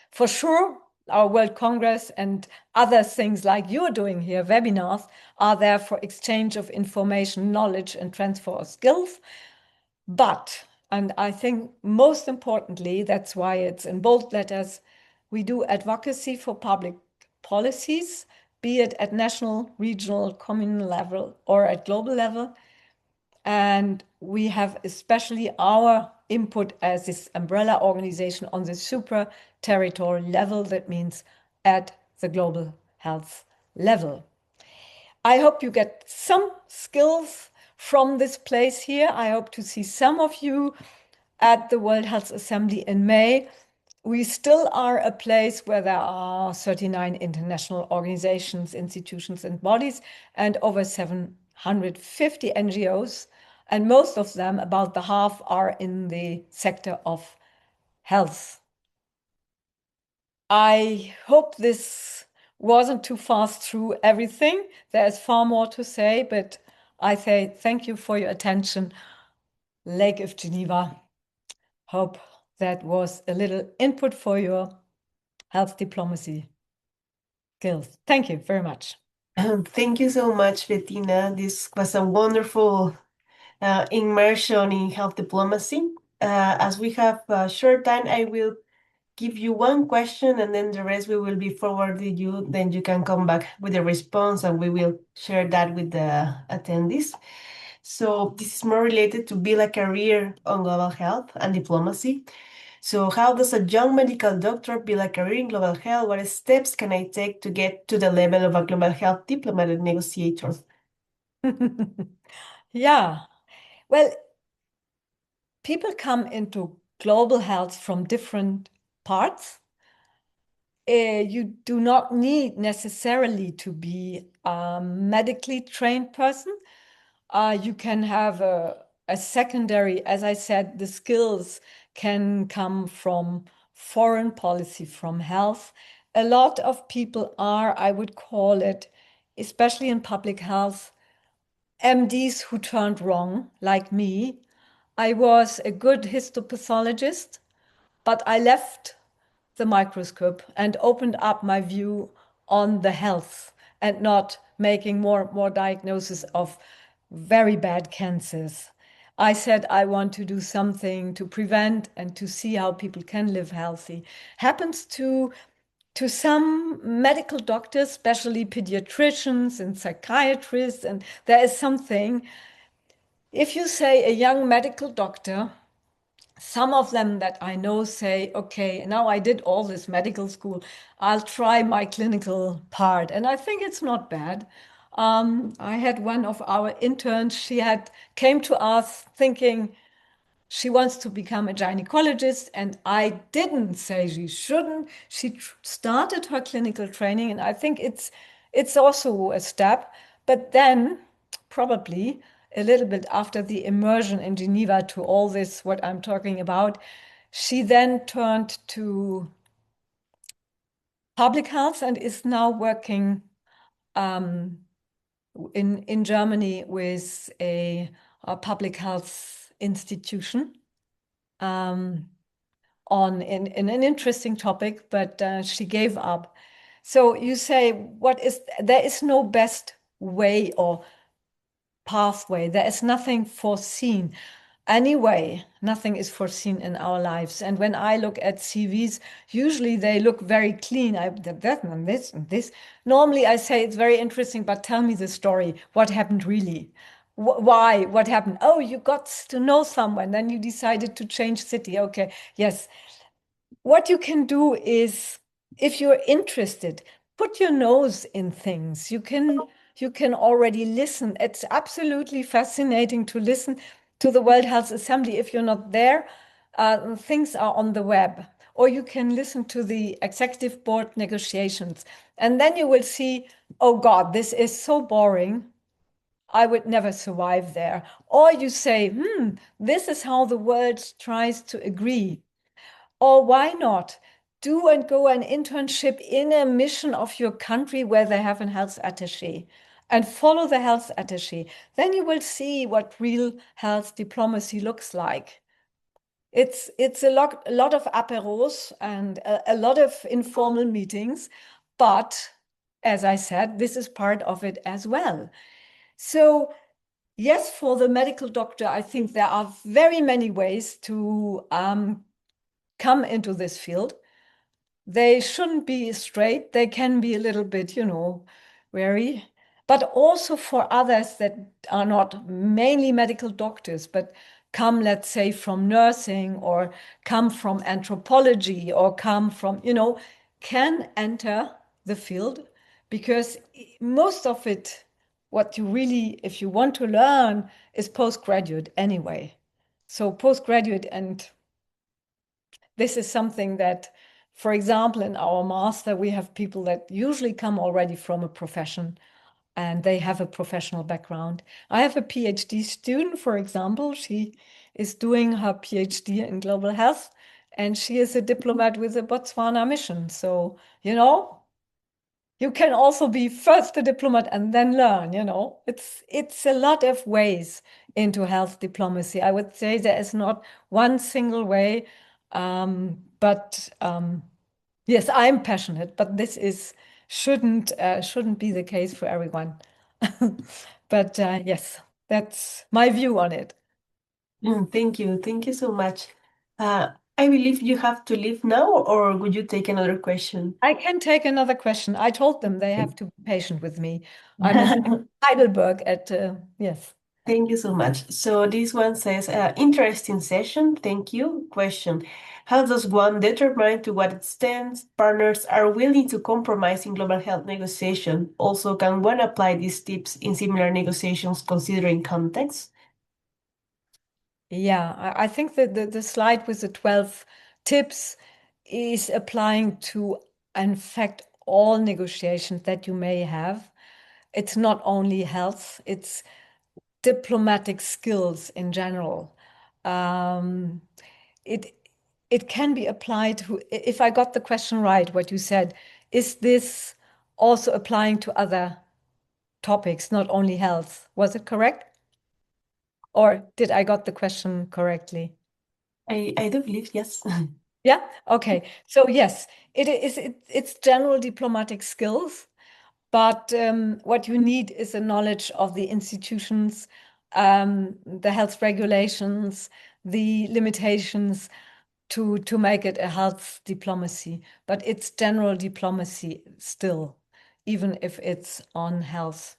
for sure, our World Congress and other things like you're doing here, webinars, are there for exchange of information, knowledge, and transfer of skills. But, and I think most importantly, that's why it's in bold letters, we do advocacy for public policies, be it at national, regional, communal level, or at global level. And we have especially our input as this umbrella organization on the supra-territorial level. That means at the global health level. I hope you get some skills from this place here. I hope to see some of you at the World Health Assembly in May. We still are a place where there are 39 international organizations, institutions, and bodies, and over 750 NGOs. And most of them, about the half, are in the sector of health. I hope this wasn't too fast through everything. There's far more to say, but I say thank you for your attention. Lake of Geneva. Hope that was a little input for your health diplomacy skills. Thank you very much. Thank you so much, Bettina. This was a wonderful immersion in health diplomacy. As we have a short time, I will give you one question, and then the rest we will be forwarding you. Then you can come back with a response, and we will share that with the attendees. So this is more related to build a career on global health and diplomacy. So how does a young medical doctor build a career in global health? What steps can I take to get to the level of a global health diplomat and negotiator? Yeah, well, people come into global health from different parts. You do not need necessarily to be a medically trained person. You can have a secondary, as I said, the skills can come from foreign policy, from health. a lot of people are, I would call it, especially in public health, MDs who turned wrong, like me. I was a good histopathologist, but I left the microscope and opened up my view on the health and not making more diagnosis of very bad cancers. I said I want to do something to prevent and to see how people can live healthy. Happens to some medical doctors, especially pediatricians and psychiatrists, and there is something. If you say a young medical doctor, some of them that I know say, okay, now I did all this medical school, I'll try my clinical part. And I think it's not bad. I had one of our interns, she had came to us thinking she wants to become a gynecologist, and I didn't say she shouldn't. She started her clinical training, and I think it's also a step. But then, probably a little bit after the immersion in Geneva to all this, what I'm talking about, she then turned to public health and is now working in Germany with a public health institution. On in an interesting topic, but she gave up. So you say, there is no best way or pathway. There is nothing foreseen. Anyway, nothing is foreseen in our lives. And when I look at CVs, usually they look very clean. I did that and this and this. Normally I say it's very interesting, but tell me the story. What happened really? Why? What happened? Oh, you got to know someone, then you decided to change city. Okay, yes. What you can do is, if you're interested, put your nose in things. You can already listen. It's absolutely fascinating to listen to the World Health Assembly. If you're not there, things are on the web. Or you can listen to the executive board negotiations. And then you will see, oh God, this is so boring. I would never survive there. Or you say, this is how the world tries to agree. Or why not do and go an internship in a mission of your country where they have a health attaché and follow the health attaché. Then you will see what real health diplomacy looks like. It's a lot of aperos and a lot of informal meetings, but as I said, this is part of it as well. So yes, for the medical doctor, I think there are very many ways to come into this field. They shouldn't be straight. They can be a little bit, wary. But also for others that are not mainly medical doctors, but come, let's say, from nursing or come from anthropology or come from, can enter the field because most of it, what you really, if you want to learn, is postgraduate anyway. So postgraduate, and this is something that, for example, in our master, we have people that usually come already from a profession and they have a professional background. I have a PhD student, for example. She is doing her PhD in global health and she is a diplomat with the Botswana mission. So, you can also be first a diplomat and then learn, It's a lot of ways into health diplomacy. I would say there is not one single way. But yes, I'm passionate, but this shouldn't be the case for everyone. But yes, that's my view on it. Thank you. Thank you so much. I believe you have to leave now, or would you take another question? I can take another question. I told them they have to be patient with me. I'm in Heidelberg yes. Thank you so much. So this one says, interesting session. Thank you. Question. How does one determine to what extent partners are willing to compromise in global health negotiation? Also, can one apply these tips in similar negotiations considering context? Yeah, I think that the slide with the 12 tips is applying to, in fact, all negotiations that you may have. It's not only health, it's diplomatic skills in general. It can be applied to, if I got the question right, what you said, is this also applying to other topics, not only health? Was it correct? Or did I got the question correctly? I do believe, yes. Yeah, okay. So yes, it's general diplomatic skills, but what you need is a knowledge of the institutions, the health regulations, the limitations to make it a health diplomacy. But it's general diplomacy still, even if it's on health.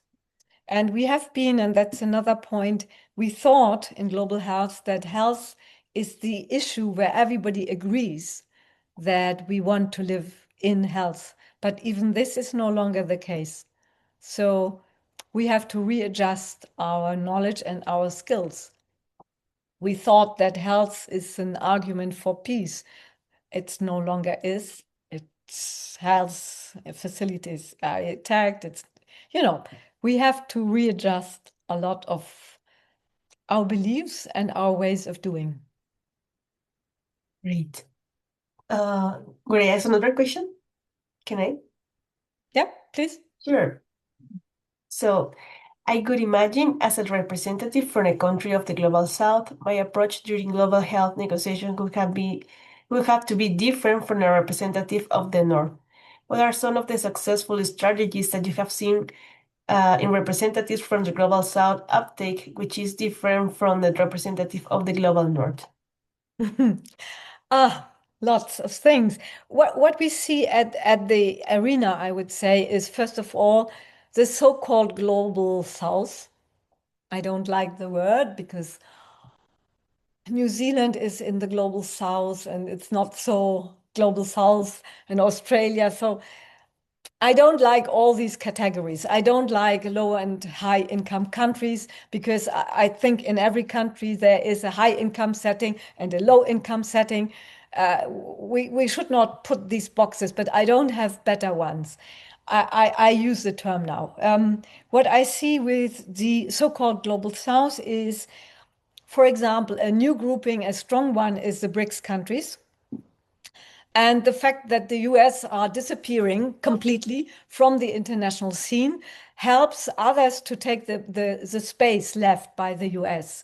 And we have been, and that's another point, we thought in global health that health is the issue where everybody agrees that we want to live in health. But even this is no longer the case. So we have to readjust our knowledge and our skills. We thought that health is an argument for peace. It no longer is. It's health facilities are attacked. It's, we have to readjust a lot of our beliefs and our ways of doing. Great. Great. I ask another question? Can I? Yeah, please. Sure. So I could imagine as a representative from a country of the global south, my approach during global health negotiations would have to be different from a representative of the north. What are some of the successful strategies that you have seen in representatives from the global south uptake, which is different from the representative of the global north? Lots of things. What we see at the arena, I would say, is first of all, the so-called global south. I don't like the word because New Zealand is in the global south and it's not so global south, and Australia. So I don't like all these categories. I don't like low and high income countries because I think in every country there is a high income setting and a low income setting. We should not put these boxes, but I don't have better ones. I use the term now. What I see with the so-called global south is, for example, a new grouping, a strong one is the BRICS countries. And the fact that the US are disappearing completely from the international scene helps others to take the space left by the US.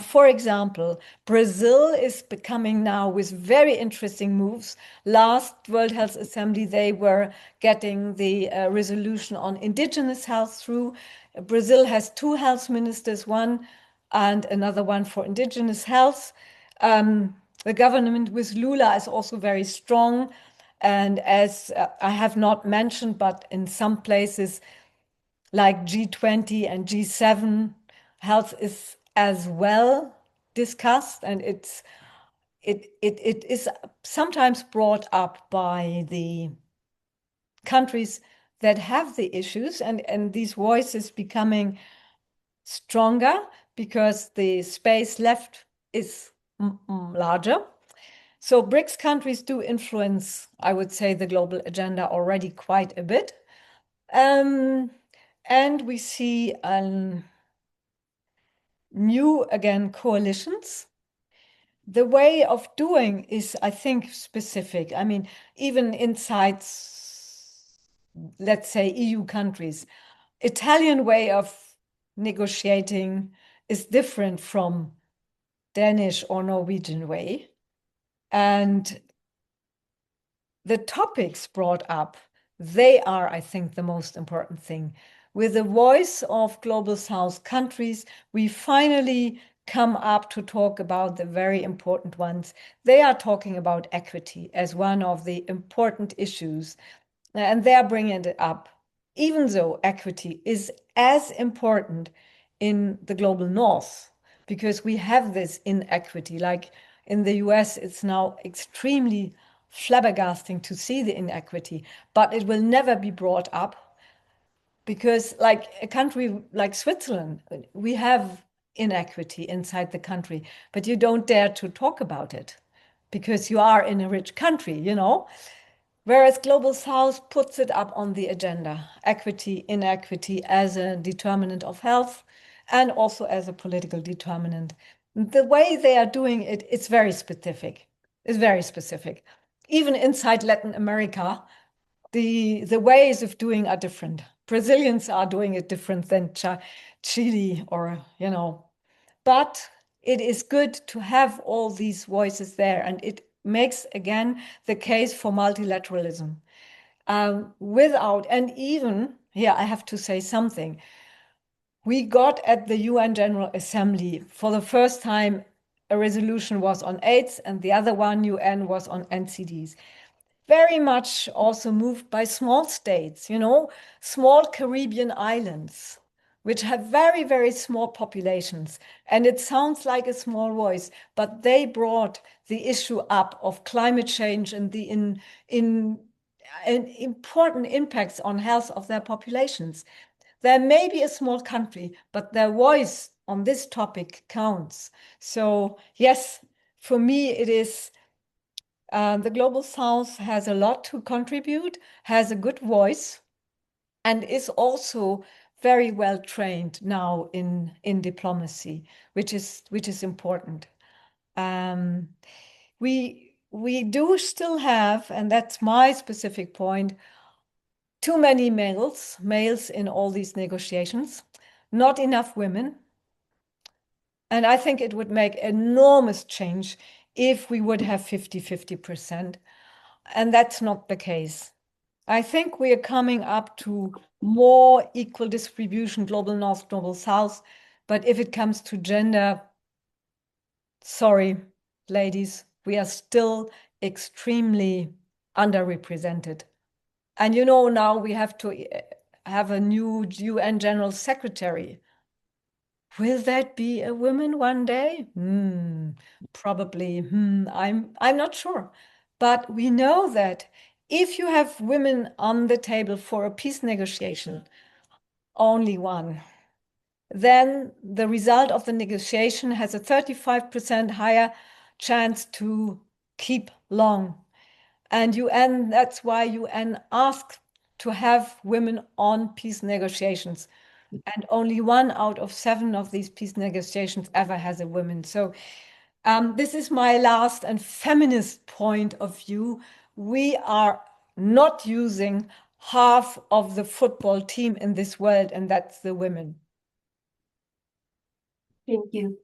For example, Brazil is becoming now with very interesting moves. Last World Health Assembly, they were getting the resolution on indigenous health through. Brazil has two health ministers, one and another one for indigenous health. The government with Lula is also very strong. And as I have not mentioned, but in some places like G20 and G7, health is as well discussed, and it is sometimes brought up by the countries that have the issues, and these voices becoming stronger because the space left is larger. So BRICS countries do influence, I would say, the global agenda already quite a bit. And we see new, again, coalitions. The way of doing is, I think, specific. I mean, even inside, let's say, EU countries, Italian way of negotiating is different from Danish or Norwegian way. And the topics brought up, they are, I think, the most important thing. With the voice of Global South countries, we finally come up to talk about the very important ones. They are talking about equity as one of the important issues, and they're bringing it up, even though equity is as important in the global north, because we have this inequity. Like in the US, it's now extremely flabbergasting to see the inequity, but it will never be brought up because, like a country like Switzerland, we have inequity inside the country, but you don't dare to talk about it because you are in a rich country, Whereas Global South puts it up on the agenda, equity, inequity as a determinant of health and also as a political determinant. The way they are doing it, it's very specific. It's very specific. Even inside Latin America, the ways of doing are different. Brazilians are doing it different than Chile or, but it is good to have all these voices there, and it makes again the case for multilateralism. Without, and even here I have to say something. We got at the UN General Assembly for the first time a resolution was on AIDS, and the other one, UN, was on NCDs. Very much also moved by small states, small Caribbean islands, which have very, very small populations. And it sounds like a small voice, but they brought the issue up of climate change and the important impacts on health of their populations. There may be a small country, but their voice on this topic counts. So yes, for me, it is the Global South has a lot to contribute, has a good voice, and is also very well trained now in diplomacy, which is important. We do still have, and that's my specific point, too many males in all these negotiations, not enough women. And I think it would make enormous change if we would have 50-50%. And that's not the case. I think we are coming up to more equal distribution, global north, global south. But if it comes to gender, sorry, ladies, we are still extremely underrepresented. And now we have to have a new UN General Secretary. Will that be a woman one day? Probably. I'm not sure. But we know that if you have women on the table for a peace negotiation, only one, then the result of the negotiation has a 35% higher chance to keep long. And UN, that's why UN asked to have women on peace negotiations. And only 1 out of 7 of these peace negotiations ever has a woman. So this is my last and feminist point of view. We are not using half of the football team in this world, and that's the women. Thank you.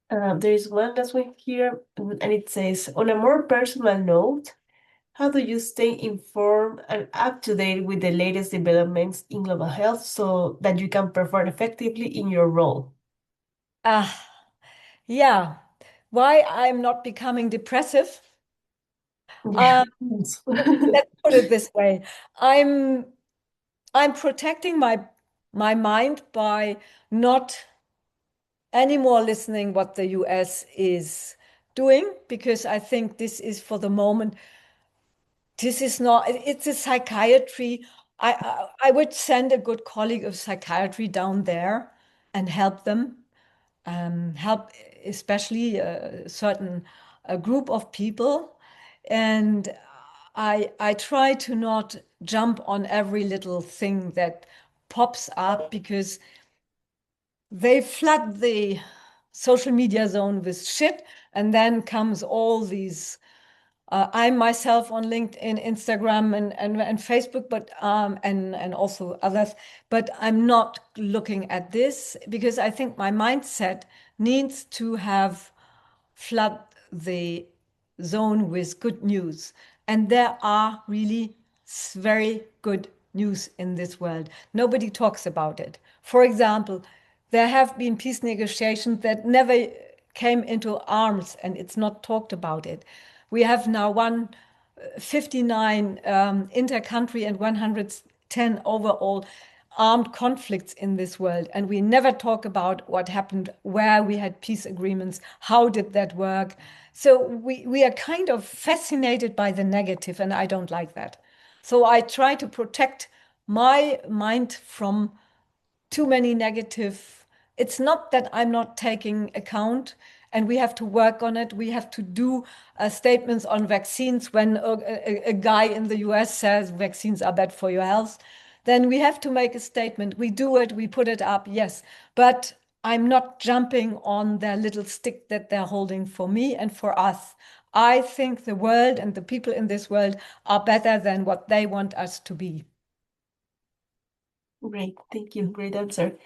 There is one last one here, and it says, on a more personal note, how do you stay informed and up to date with the latest developments in global health so that you can perform effectively in your role? Yeah. Why I'm not becoming depressive? Yeah. Let's put it this way. I'm protecting my mind by not anymore listening what the US is doing, because I think this is for the moment, this is not, it's a psychiatry. I would send a good colleague of psychiatry down there and help them, help especially a certain group of people. And I try to not jump on every little thing that pops up, because they flood the social media zone with shit, and then comes all these I'm myself on LinkedIn, Instagram, and Facebook, but and also others. But I'm not looking at this because I think my mindset needs to have flood the zone with good news, and there are really very good news in this world. Nobody talks about it. For example, there have been peace negotiations that never came into arms, and it's not talked about it. We have now 159 inter-country and 110 overall armed conflicts in this world. And we never talk about what happened, where we had peace agreements, how did that work? So we are kind of fascinated by the negative, and I don't like that. So I try to protect my mind from too many negative. It's not that I'm not taking account, and we have to work on it. We have to do statements on vaccines. When a guy in the US says vaccines are bad for your health, then we have to make a statement. We do it, we put it up, yes. But I'm not jumping on their little stick that they're holding for me and for us. I think the world and the people in this world are better than what they want us to be. Great, thank you. Great answer.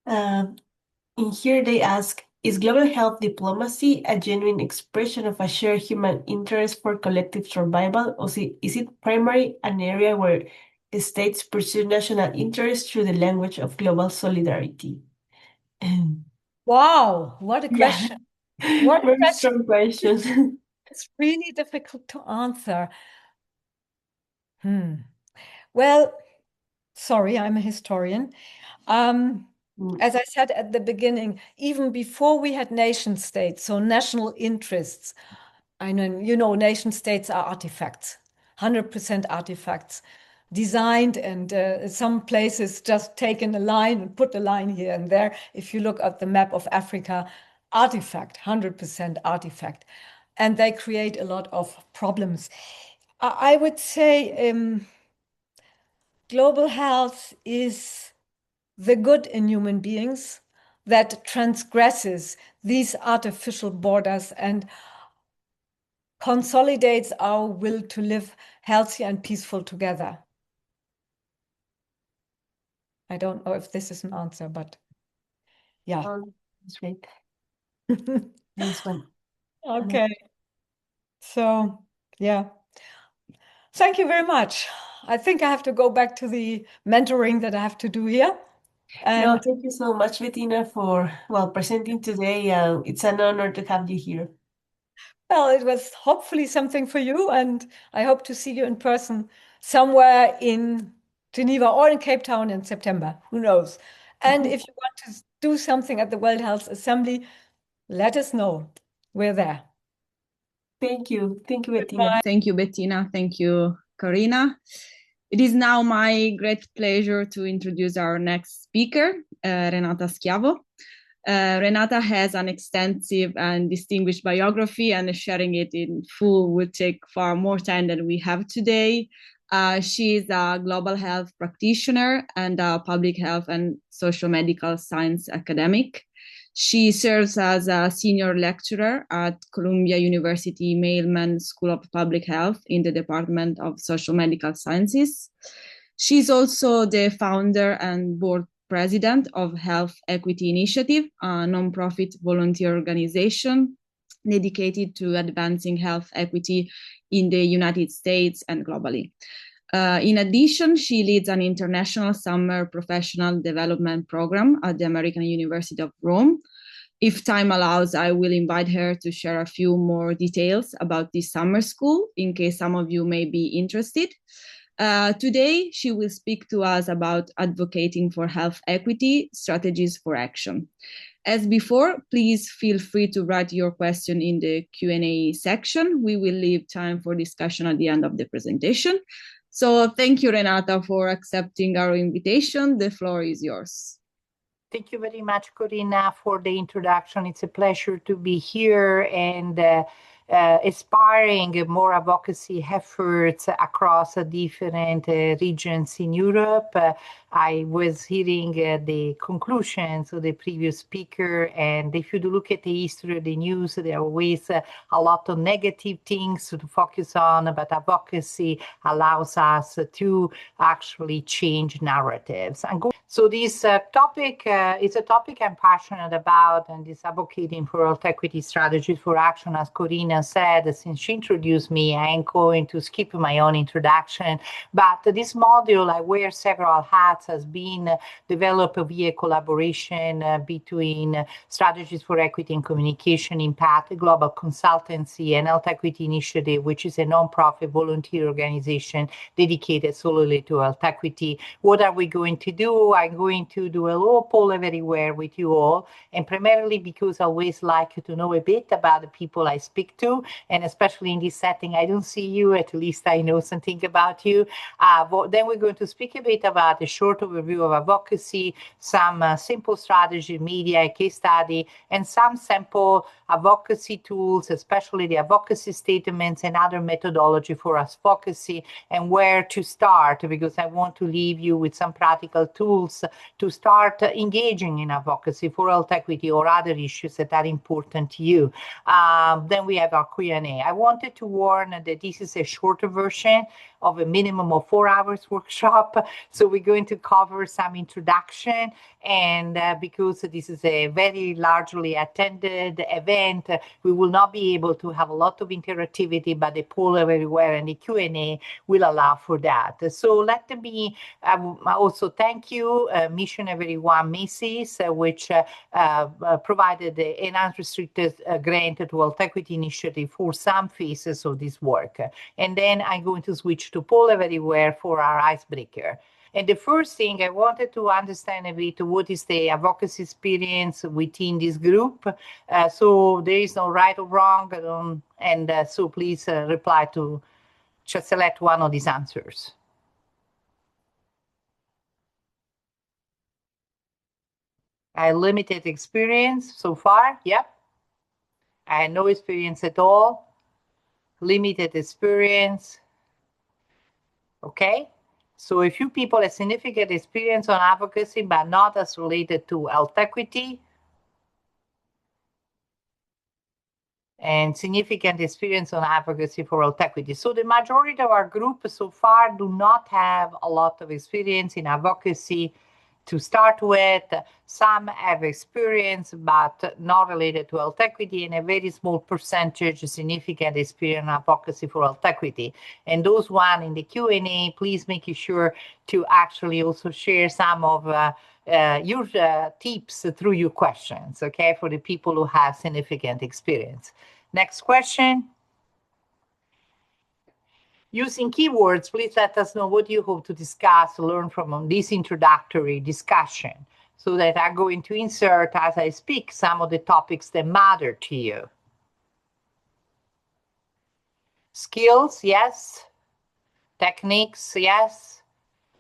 In here they ask, is global health diplomacy a genuine expression of a shared human interest for collective survival, or is it primarily an area where states pursue national interest through the language of global solidarity? Wow, what a question. What a Very question. strong question. It's really difficult to answer. Well, sorry, I'm a historian. As I said at the beginning, even before we had nation states, so national interests, I know, you know, nation states are artifacts, 100% artifacts, designed and some places just taken a line and put a line here and there. If you look at the map of Africa, artifact, 100% artifact. And they create a lot of problems. I would say global health is the good in human beings that transgresses these artificial borders and consolidates our will to live healthy and peaceful together. I don't know if this is an answer, but yeah. That's great. Nice one. Okay. So, yeah. Thank you very much. I think I have to go back to the mentoring that I have to do here. No, thank you so much, Bettina, for presenting today. It's an honor to have you here. Well, it was hopefully something for you, and I hope to see you in person somewhere in Geneva or in Cape Town in September. Who knows? And if you want to do something at the World Health Assembly, let us know. We're there. Thank you. Thank you, Bettina. Thank you, Bettina. Thank you, Karina. It is now my great pleasure to introduce our next speaker, Renata Schiavo. Renata has an extensive and distinguished biography, and sharing it in full would take far more time than we have today. She is a global health practitioner and a public health and social medical science academic. She serves as a senior lecturer at Columbia University Mailman School of Public Health in the Department of Social Medical Sciences. She's also the founder and board president of Health Equity Initiative, a nonprofit volunteer organization dedicated to advancing health equity in the United States and globally. In addition, she leads an international summer professional development program at the American University of Rome. If time allows, I will invite her to share a few more details about this summer school, in case some of you may be interested. Today, she will speak to us about advocating for health equity, strategies for action. As before, please feel free to write your question in the Q&A section. We will leave time for discussion at the end of the presentation. So thank you, Renata, for accepting our invitation. The floor is yours. Thank you very much, Corina, for the introduction. It's a pleasure to be here and aspiring more advocacy efforts across different regions in Europe. I was hearing the conclusions of the previous speaker, and if you look at the history of the news, there are always a lot of negative things to focus on, but advocacy allows us to actually change narratives. So this topic is a topic I'm passionate about, and is advocating for health equity strategies for action. As Corina said, since she introduced me, I am going to skip my own introduction. But this module, I wear several hats, has been developed via collaboration between Strategies for Equity and Communication Impact, a global consultancy, and Health Equity Initiative, which is a non-profit volunteer organization dedicated solely to health equity. What are we going to do? I'm going to do a little poll everywhere with you all, and primarily because I always like to know a bit about the people I speak to, and especially in this setting, I don't see you, at least I know something about you. Then we're going to speak a bit about a short overview of advocacy, some simple strategy, media, case study, and some sample advocacy tools, especially the advocacy statements and other methodology for advocacy, and where to start, because I want to leave you with some practical tools tools to start engaging in advocacy for health equity or other issues that are important to you. Then we have our Q&A. I wanted to warn that this is a shorter version of a minimum of 4 hours workshop. So we're going to cover some introduction, and because this is a very largely attended event, we will not be able to have a lot of interactivity, but the poll everywhere and the Q&A will allow for that. So let me also thank you, Mission Everyone Macy's, which provided an unrestricted grant to Health Equity Initiative for some phases of this work. And then I'm going to switch to poll everywhere for our icebreaker. And the first thing I wanted to understand a bit, what is the advocacy experience within this group? So there is no right or wrong, so please reply to, just select one of these answers. I had limited experience so far, yep. I had no experience at all. Limited experience. Okay, so a few people have significant experience on advocacy, but not as related to health equity. And significant experience on advocacy for health equity. So the majority of our group so far do not have a lot of experience in advocacy to start with. Some have experience, but not related to health equity, and a very small percentage significant experience in advocacy for health equity. And those one in the Q&A, please make sure to actually also share some of your tips through your questions, okay, for the people who have significant experience. Next question. Using keywords, please let us know what you hope to discuss, learn from this introductory discussion, so that I'm going to insert as I speak some of the topics that matter to you. Skills, yes. Techniques, yes.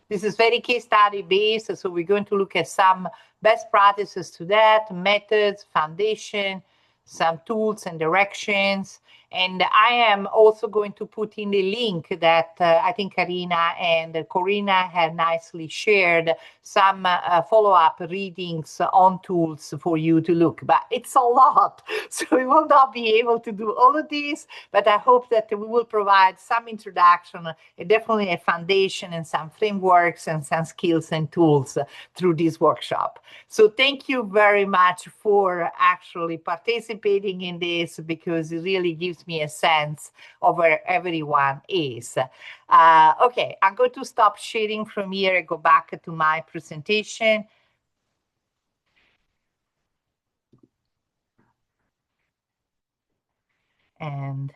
This is very case study based, so we're going to look at some best practices to that, methods, foundation, some tools and directions. And I am also going to put in the link that I think Karina and Corinna have nicely shared, some follow-up readings on tools for you to look. But it's a lot, so we will not be able to do all of these, but I hope that we will provide some introduction, definitely a foundation and some frameworks and some skills and tools through this workshop. So thank you very much for actually participating in this, because it really gives me a sense of where everyone is. Okay, I'm going to stop sharing from here and go back to my presentation. And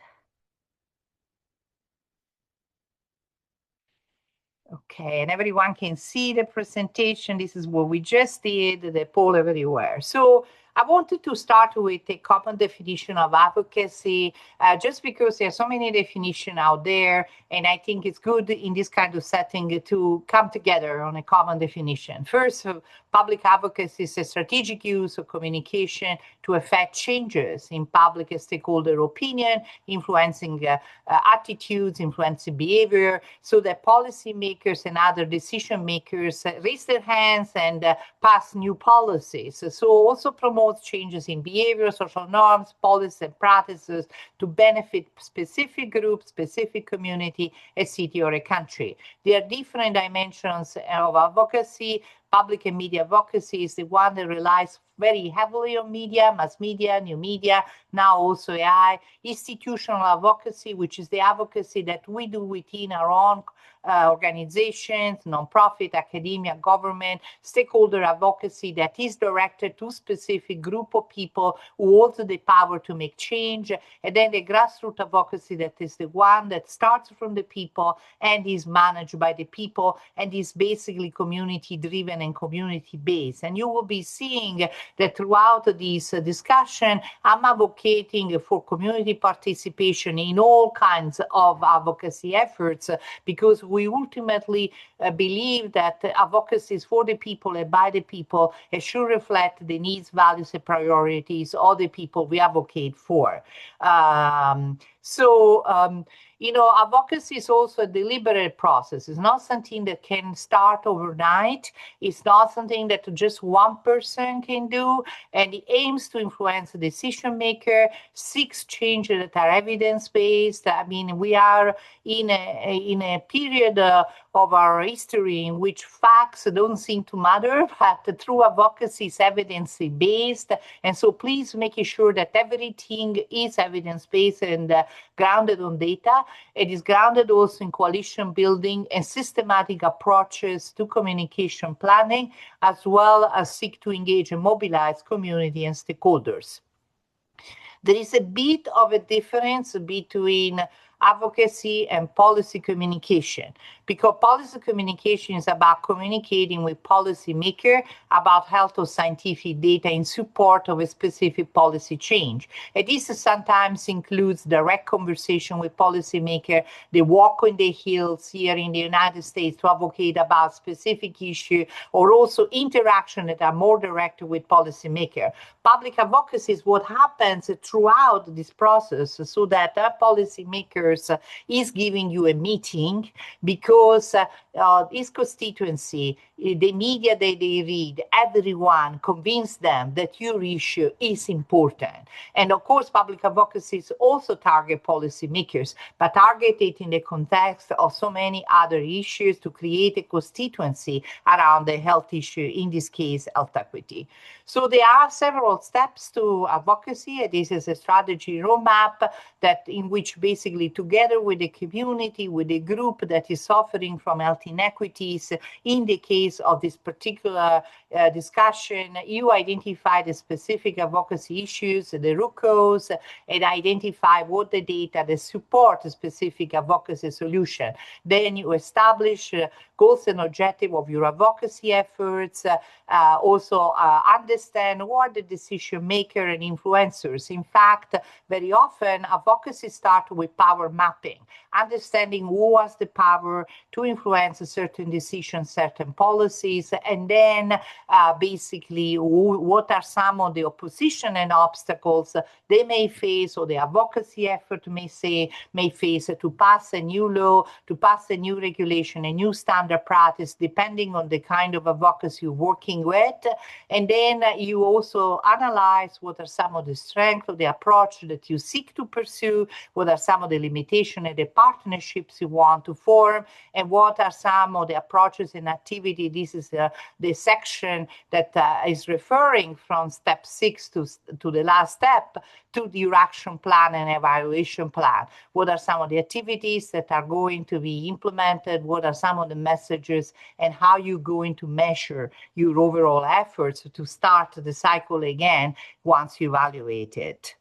okay, and everyone can see the presentation. This is what we just did, the poll everywhere. So I wanted to start with a common definition of advocacy, just because there are so many definitions out there, and I think it's good in this kind of setting to come together on a common definition. First, public advocacy is a strategic use of communication to effect changes in public stakeholder opinion, influencing attitudes, influencing behavior, so that policymakers and other decision makers raise their hands and pass new policies. So also promote changes in behavior, social norms, policies, and practices to benefit specific groups, specific community, a city, or a country. There are different dimensions of advocacy. Public and media advocacy is the one that relies very heavily on media, mass media, new media, now also AI. Institutional advocacy, which is the advocacy that we do within our own organizations, nonprofit, academia, government, stakeholder advocacy that is directed to specific group of people who hold the power to make change, and then the grassroots advocacy that is the one that starts from the people and is managed by the people and is basically community driven and community based. And you will be seeing that throughout this discussion, I'm advocating for community participation in all kinds of advocacy efforts, because we ultimately believe that advocacy is for the people and by the people. It should reflect the needs, values, and priorities of the people we advocate for. So, advocacy is also a deliberate process. It's not something that can start overnight. It's not something that just one person can do. And it aims to influence the decision maker, seeks changes that are evidence-based. I mean, we are in a period of our history in which facts don't seem to matter, but true advocacy is evidence-based. And so please make sure that everything is evidence-based and grounded on data. It is grounded also in coalition building and systematic approaches to communication planning, as well as seek to engage and mobilize community and stakeholders. There is a bit of a difference between advocacy and policy communication, because policy communication is about communicating with policymakers about health or scientific data in support of a specific policy change. And this sometimes includes direct conversation with policymakers. They walk on the hills here in the United States to advocate about specific issue, or also interaction that are more direct with policymakers. Public advocacy is what happens throughout this process, so that policymakers is giving you a meeting because his constituency, the media that they read, everyone convince them that your issue is important. And of course, public advocacy is also target policymakers, but target it in the context of so many other issues to create a constituency around the health issue, in this case, health equity. So there are several steps to advocacy. This is a strategy roadmap that in which basically together with the community, with the group that is suffering from health inequities, in the case of this particular discussion, you identify the specific advocacy issues, the root cause, and identify what the data that support a specific advocacy solution. Then you establish goals and objectives of your advocacy efforts, also understand who are the decision maker and influencers. In fact, very often advocacy starts with power mapping, understanding who has the power to influence a certain decision, certain policies, and then basically what are some of the opposition and obstacles they may face, or the advocacy effort may face to pass a new law, to pass a new regulation, a new standard practice, depending on the kind of advocacy you're working with. And then you also analyze what are some of the strengths of the approach that you seek to pursue, what are some of the limitations and the partnerships you want to form, and what are some of the approaches and activity. This is the section that is referring from step 6 to the last step, to the action plan and evaluation plan. What are some of the activities that are going to be implemented? What are some of the messages, and how you're going to measure your overall efforts to start the cycle again once you evaluate it?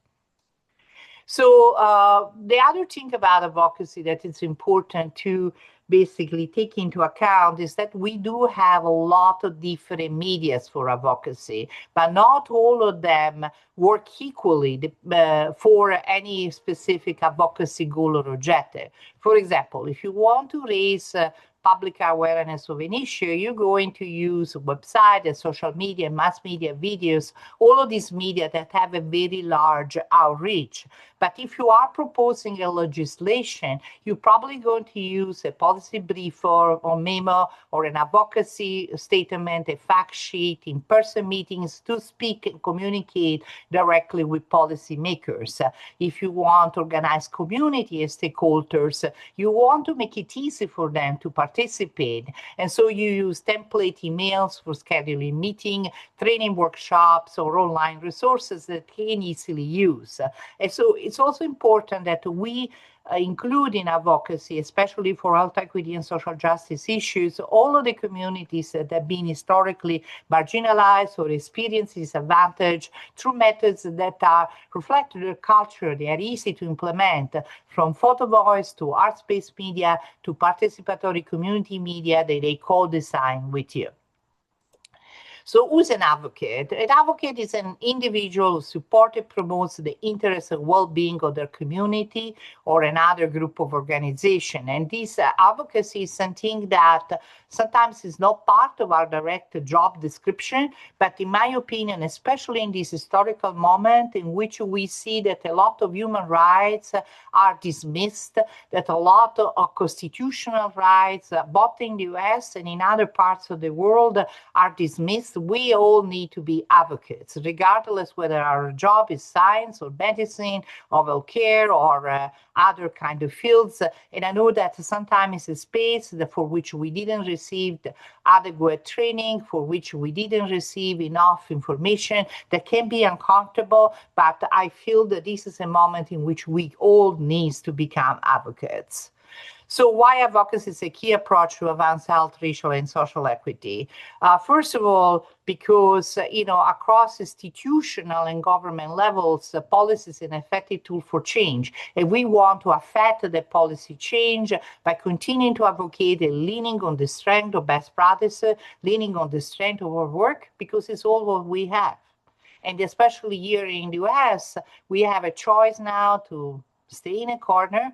So the other thing about advocacy that is important to basically take into account is that we do have a lot of different medias for advocacy, but not all of them work equally for any specific advocacy goal or objective. For example, if you want to raise public awareness of an issue, you're going to use a website and social media, mass media, videos, all of these media that have a very large outreach. But if you are proposing a legislation, you're probably going to use a policy brief or memo or an advocacy statement, a fact sheet, in-person meetings to speak and communicate directly with policymakers. If you want to organize community as stakeholders, you want to make it easy for them to participate. And so you use template emails for scheduling meeting, training workshops, or online resources that can easily use. And so it's also important that we include in advocacy, especially for health equity and social justice issues, all of the communities that have been historically marginalized or experienced disadvantage through methods that are reflect their culture. They are easy to implement, from photo voice to arts-based media to participatory community media that they co-design with you. So who's an advocate? An advocate is an individual who supports and promotes the interests and well-being of their community or another group of organization. And this advocacy is something that sometimes is not part of our direct job description, but in my opinion, especially in this historical moment in which we see that a lot of human rights are dismissed, that a lot of constitutional rights, both in the US and in other parts of the world, are dismissed, we all need to be advocates, regardless whether our job is science or medicine or healthcare or other kind of fields. And I know that sometimes it's a space for which we didn't receive adequate training, for which we didn't receive enough information, that can be uncomfortable, but I feel that this is a moment in which we all need to become advocates. So why advocacy is a key approach to advance health, racial, and social equity? First of all, because across institutional and government levels, policy is an effective tool for change, and we want to affect the policy change by continuing to advocate and leaning on the strength of best practices, leaning on the strength of our work, because it's all what we have. And especially here in the US, we have a choice now to stay in a corner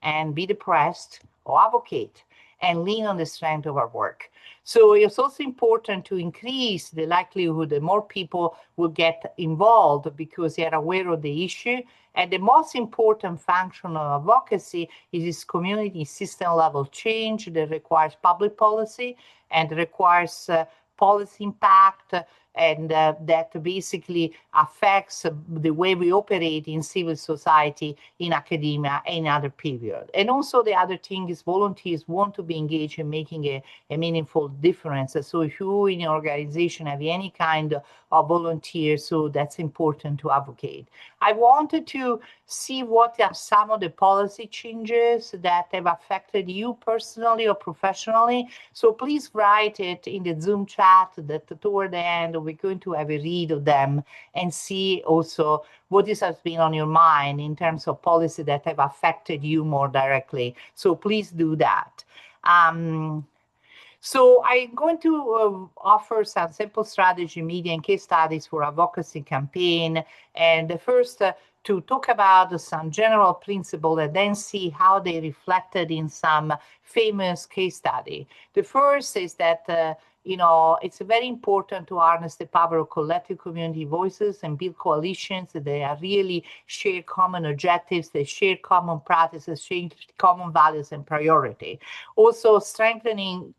and be depressed or advocate and lean on the strength of our work. So it's also important to increase the likelihood that more people will get involved because they are aware of the issue. And the most important function of advocacy is this community system level change that requires public policy and requires policy impact, and that basically affects the way we operate in civil society, in academia, and in other periods. And also the other thing is volunteers want to be engaged in making a meaningful difference. So if you in your organization have any kind of volunteer, so that's important to advocate. I wanted to see what are some of the policy changes that have affected you personally or professionally. So please write it in the Zoom chat that toward the end we're going to have a read of them and see also what this has been on your mind in terms of policy that have affected you more directly. So please do that. So I'm going to offer some simple strategy, media, and case studies for advocacy campaign. And the first, to talk about some general principle and then see how they reflected in some famous case study. The first is that it's very important to harness the power of collective community voices and build coalitions. They are really share common objectives, they share common practices, share common values and priority. Also, strengthening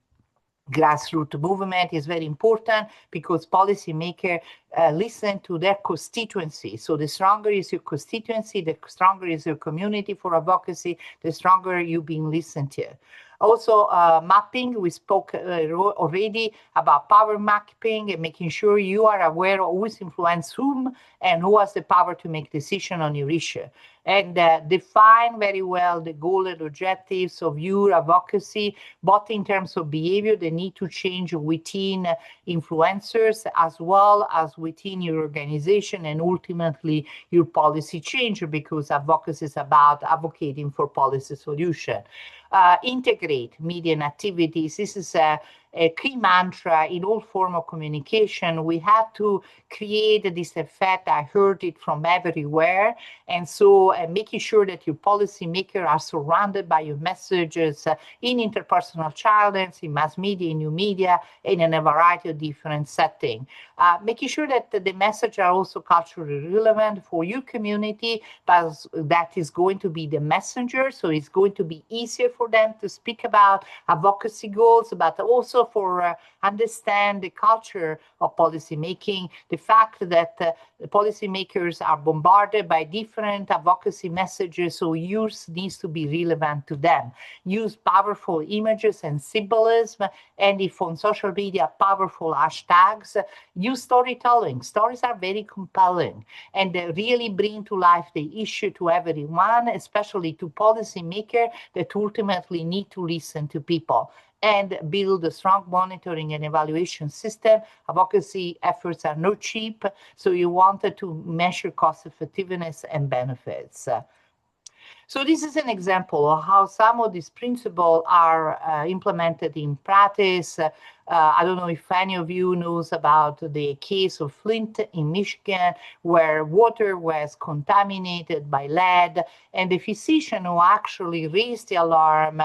grassroots movement is very important because policymakers listen to their constituency. So the stronger is your constituency, the stronger is your community for advocacy, the stronger you're being listened to. Also, mapping, we spoke already about power mapping and making sure you are aware of who's influenced whom and who has the power to make decisions on your issue. And define very well the goal and objectives of your advocacy, both in terms of behavior, they need to change within influencers as well as within your organization and ultimately your policy change, because advocacy is about advocating for policy solution. Integrate media and activities. This is a key mantra in all form of communication. We have to create this effect. I heard it from everywhere. And so making sure that your policymakers are surrounded by your messages in interpersonal channels, in mass media, in new media, and in a variety of different settings. Making sure that the messages are also culturally relevant for your community, but that is going to be the messenger. So it's going to be easier for them to speak about advocacy goals, but also for understand the culture of policymaking, the fact that the policymakers are bombarded by different advocacy messages, so yours needs to be relevant to them. Use powerful images and symbolism, and if on social media, powerful hashtags. Use storytelling. Stories are very compelling, and they really bring to life the issue to everyone, especially to policymakers that ultimately need to listen to people. And build a strong monitoring and evaluation system. Advocacy efforts are not cheap, so you wanted to measure cost effectiveness and benefits. So this is an example of how some of these principles are implemented in practice. I don't know if any of you knows about the case of Flint in Michigan, where water was contaminated by lead, and the physician who actually raised the alarm,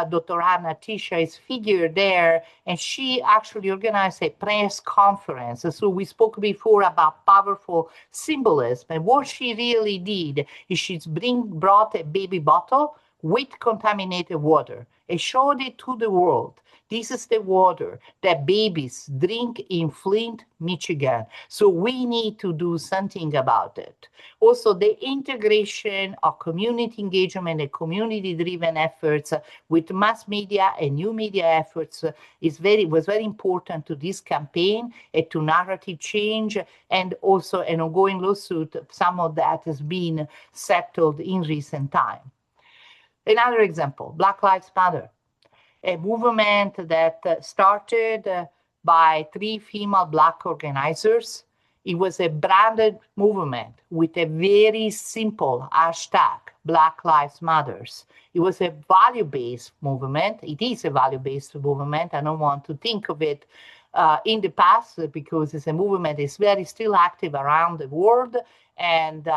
Dr. Anna Tisha, is figured there, and she actually organized a press conference. So we spoke before about powerful symbolism, and what she really did is she brought a baby bottle with contaminated water and showed it to the world. This is the water that babies drink in Flint, Michigan. So we need to do something about it. Also, the integration of community engagement and community-driven efforts with mass media and new media efforts was very important to this campaign and to narrative change, and also an ongoing lawsuit. Some of that has been settled in recent time. Another example, Black Lives Matter, a movement that started by 3 female Black organizers. It was a branded movement with a very simple hashtag, Black Lives Matters. It was a value-based movement. It is a value-based movement. I don't want to think of it in the past, because it's a movement that is very still active around the world, and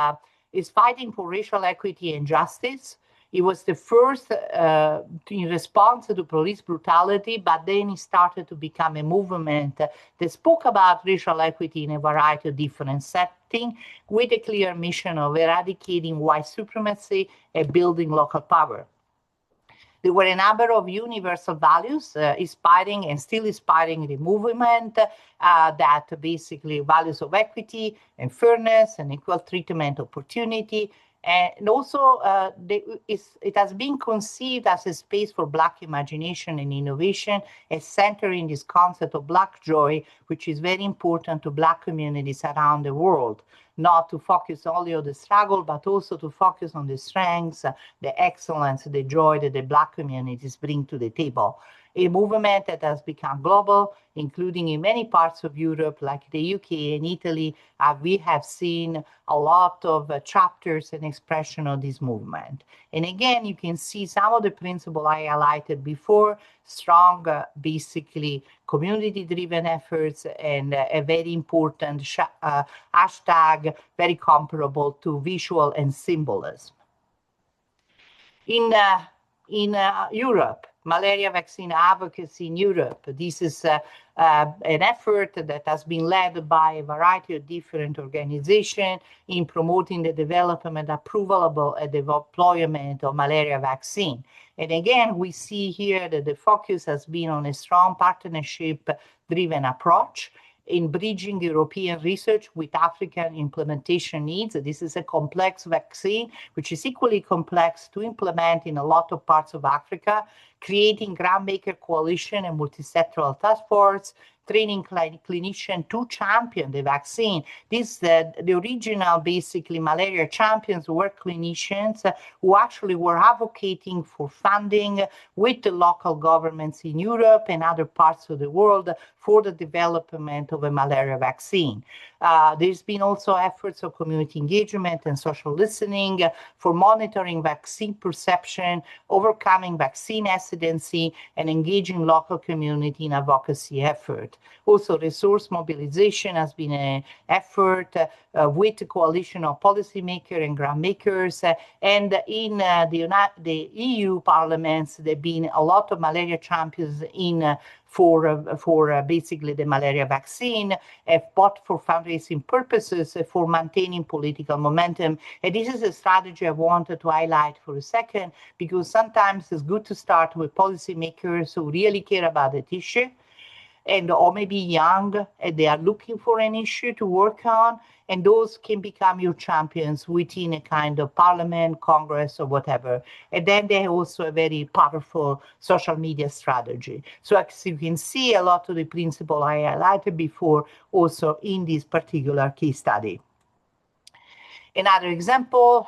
is fighting for racial equity and justice. It was the first in response to police brutality, but then it started to become a movement that spoke about racial equity in a variety of different settings, with a clear mission of eradicating white supremacy and building local power. There were a number of universal values inspiring and still inspiring the movement, that basically values of equity and fairness and equal treatment opportunity. And also, it has been conceived as a space for Black imagination and innovation, as centering this concept of Black joy, which is very important to Black communities around the world. Not to focus only on the struggle, but also to focus on the strengths, the excellence, the joy that the Black communities bring to the table. A movement that has become global, including in many parts of Europe, like the UK and Italy. We have seen a lot of chapters and expression of this movement. And again, you can see some of the principles I highlighted before: strong, basically community-driven efforts, and a very important hashtag, very comparable to visual and symbolism. In Europe, malaria vaccine advocacy in Europe. This is an effort that has been led by a variety of different organizations in promoting the development, approval, and deployment of malaria vaccine. And again, we see here that the focus has been on a strong partnership-driven approach in bridging European research with African implementation needs. This is a complex vaccine, which is equally complex to implement in a lot of parts of Africa, creating groundmaker coalition and multisectoral task force, training clinicians to champion the vaccine. The original, basically, malaria champions were clinicians who actually were advocating for funding with the local governments in Europe and other parts of the world for the development of a malaria vaccine. There's been also efforts of community engagement and social listening for monitoring vaccine perception, overcoming vaccine hesitancy, and engaging local community in advocacy effort. Also, resource mobilization has been an effort with the coalition of policymakers and grant makers. And in the EU parliaments, there have been a lot of malaria champions for basically the malaria vaccine, but for fundraising purposes, for maintaining political momentum. And this is a strategy I wanted to highlight for a second, because sometimes it's good to start with policymakers who really care about that issue, or maybe young, and they are looking for an issue to work on, and those can become your champions within a kind of parliament, Congress, or whatever. And then they have also a very powerful social media strategy. So as you can see, a lot of the principles I highlighted before also in this particular case study. Another example,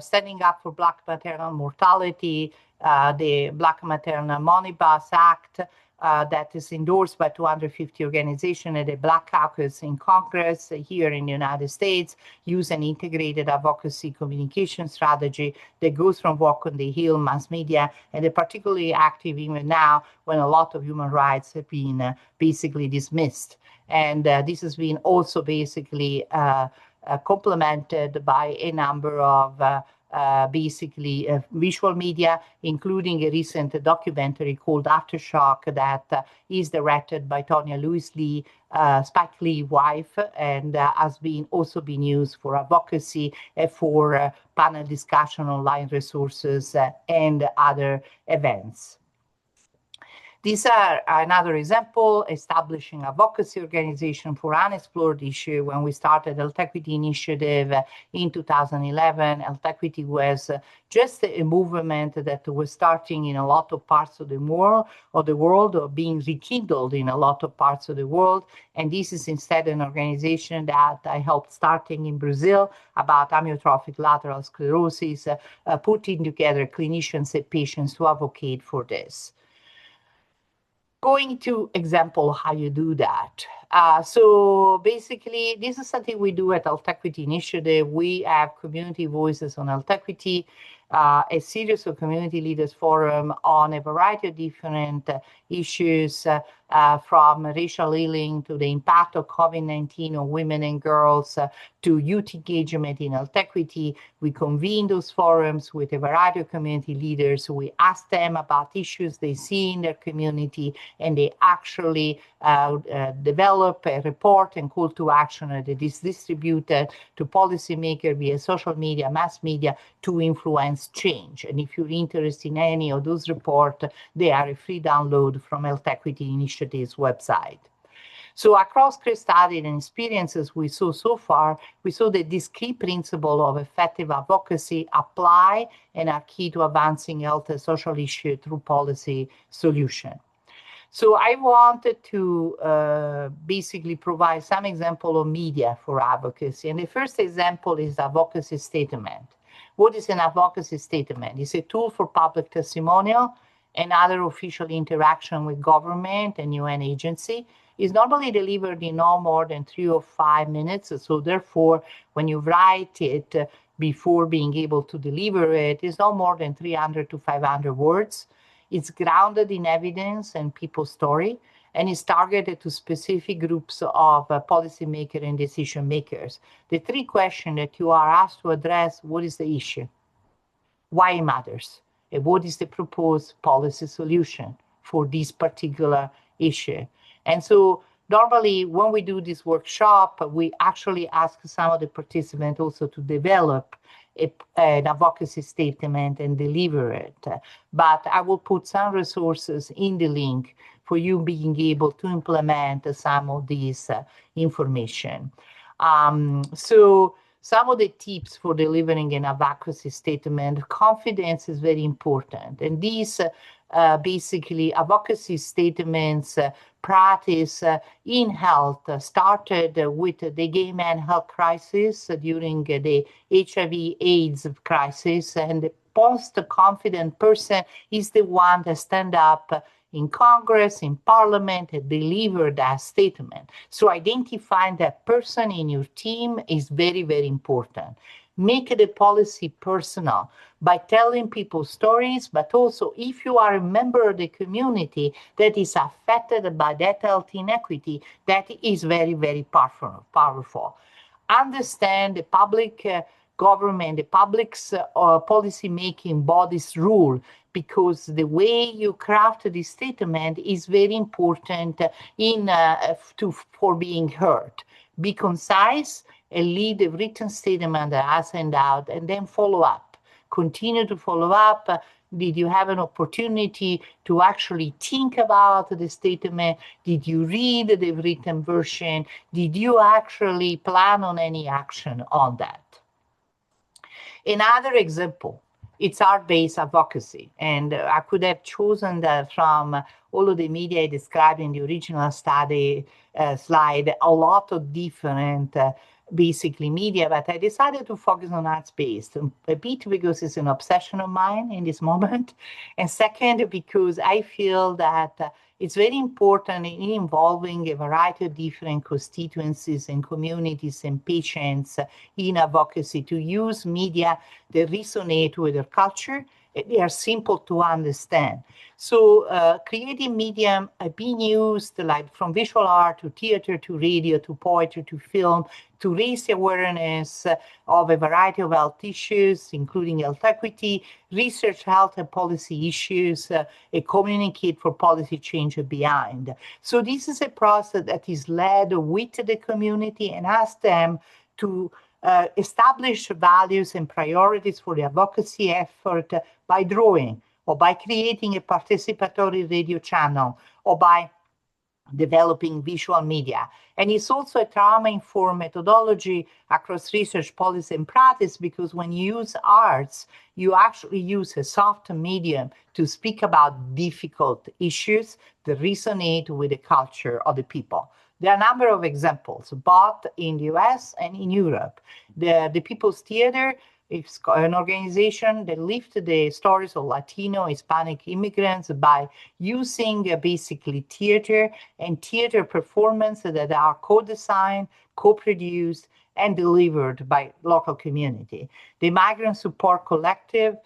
standing up for Black maternal mortality, the Black Maternal Money Bus Act, that is endorsed by 250 organizations at the Black Caucus in Congress here in the United States, use an integrated advocacy communication strategy that goes from walk on the hill, mass media, and they're particularly active even now when a lot of human rights have been basically dismissed. And this has been also basically complemented by a number of visual media, including a recent documentary called Aftershock that is directed by Tonya Lewis-Lee, Spike Lee's wife, and has also been used for advocacy, for panel discussion, online resources, and other events. These are another example, establishing advocacy organization for unexplored issue. When we started Health Equity Initiative in 2011, Health Equity was just a movement that was starting in a lot of parts of the world, or being rekindled in a lot of parts of the world. And this is instead an organization that I helped starting in Brazil about amyotrophic lateral sclerosis, putting together clinicians and patients to advocate for this. Going to example how you do that. So basically, this is something we do at Health Equity Initiative. We have community voices on health equity, a series of community leaders forum on a variety of different issues, from racial healing to the impact of COVID-19 on women and girls, to youth engagement in health equity. We convene those forums with a variety of community leaders. We ask them about issues they see in their community, and they actually develop a report and call to action that is distributed to policymakers via social media, mass media, to influence change. And if you're interested in any of those reports, they are a free download from Health Equity Initiative's website. So across case studies and experiences we saw so far, we saw that these key principles of effective advocacy apply and are key to advancing health and social issues through policy solution. So I wanted to basically provide some example of media for advocacy. And the first example is the advocacy statement. What is an advocacy statement? It's a tool for public testimonial and other official interaction with government and UN agency. Is normally delivered in no more than 3 or 5 minutes. So therefore, when you write it before being able to deliver it, it's no more than 300 to 500 words. It's grounded in evidence and people's story, and is targeted to specific groups of policymakers and decision makers. The 3 questions that you are asked to address: what is the issue? Why it matters? And what is the proposed policy solution for this particular issue? And so normally when we do this workshop, we actually ask some of the participants also to develop an advocacy statement and deliver it. But I will put some resources in the link for you being able to implement some of this information. So some of the tips for delivering an advocacy statement: confidence is very important. And these basically advocacy statements practice in health started with the gay man health crisis during the HIV/AIDS crisis, and the most confident person is the one that stand up in Congress, in Parliament, and deliver that statement. So identifying that person in your team is very, very important. Make the policy personal by telling people stories, but also if you are a member of the community that is affected by that health inequity, that is very, very powerful. Understand the public government, the public's policy-making bodies rule, because the way you craft the statement is very important for being heard. Be concise and lead a written statement that I send out, and then follow up. Continue to follow up. Did you have an opportunity to actually think about the statement? Did you read the written version? Did you actually plan on any action on that? Another example, it's art-based advocacy. And I could have chosen that from all of the media I described in the original study slide, a lot of different basically media, but I decided to focus on arts-based, a bit because it's an obsession of mine in this moment, and second, because I feel that it's very important in involving a variety of different constituencies and communities and patients in advocacy to use media that resonate with their culture. They are simple to understand. So creative medium are being used like from visual art to theater to radio to poetry to film to raise awareness of a variety of health issues, including health equity, research health and policy issues, and communicate for policy change behind. So this is a process that is led with the community and asks them to establish values and priorities for the advocacy effort by drawing, or by creating a participatory radio channel, or by developing visual media. And it's also a trauma-informed methodology across research, policy, and practice, because when you use arts, you actually use a soft medium to speak about difficult issues that resonate with the culture of the people. There are a number of examples, both in the US and in Europe. The People's Theater is an organization that lifts the stories of Latino, Hispanic immigrants by using basically theater and theater performances that are co-designed, co-produced, and delivered by local community. The Migrant Support Collective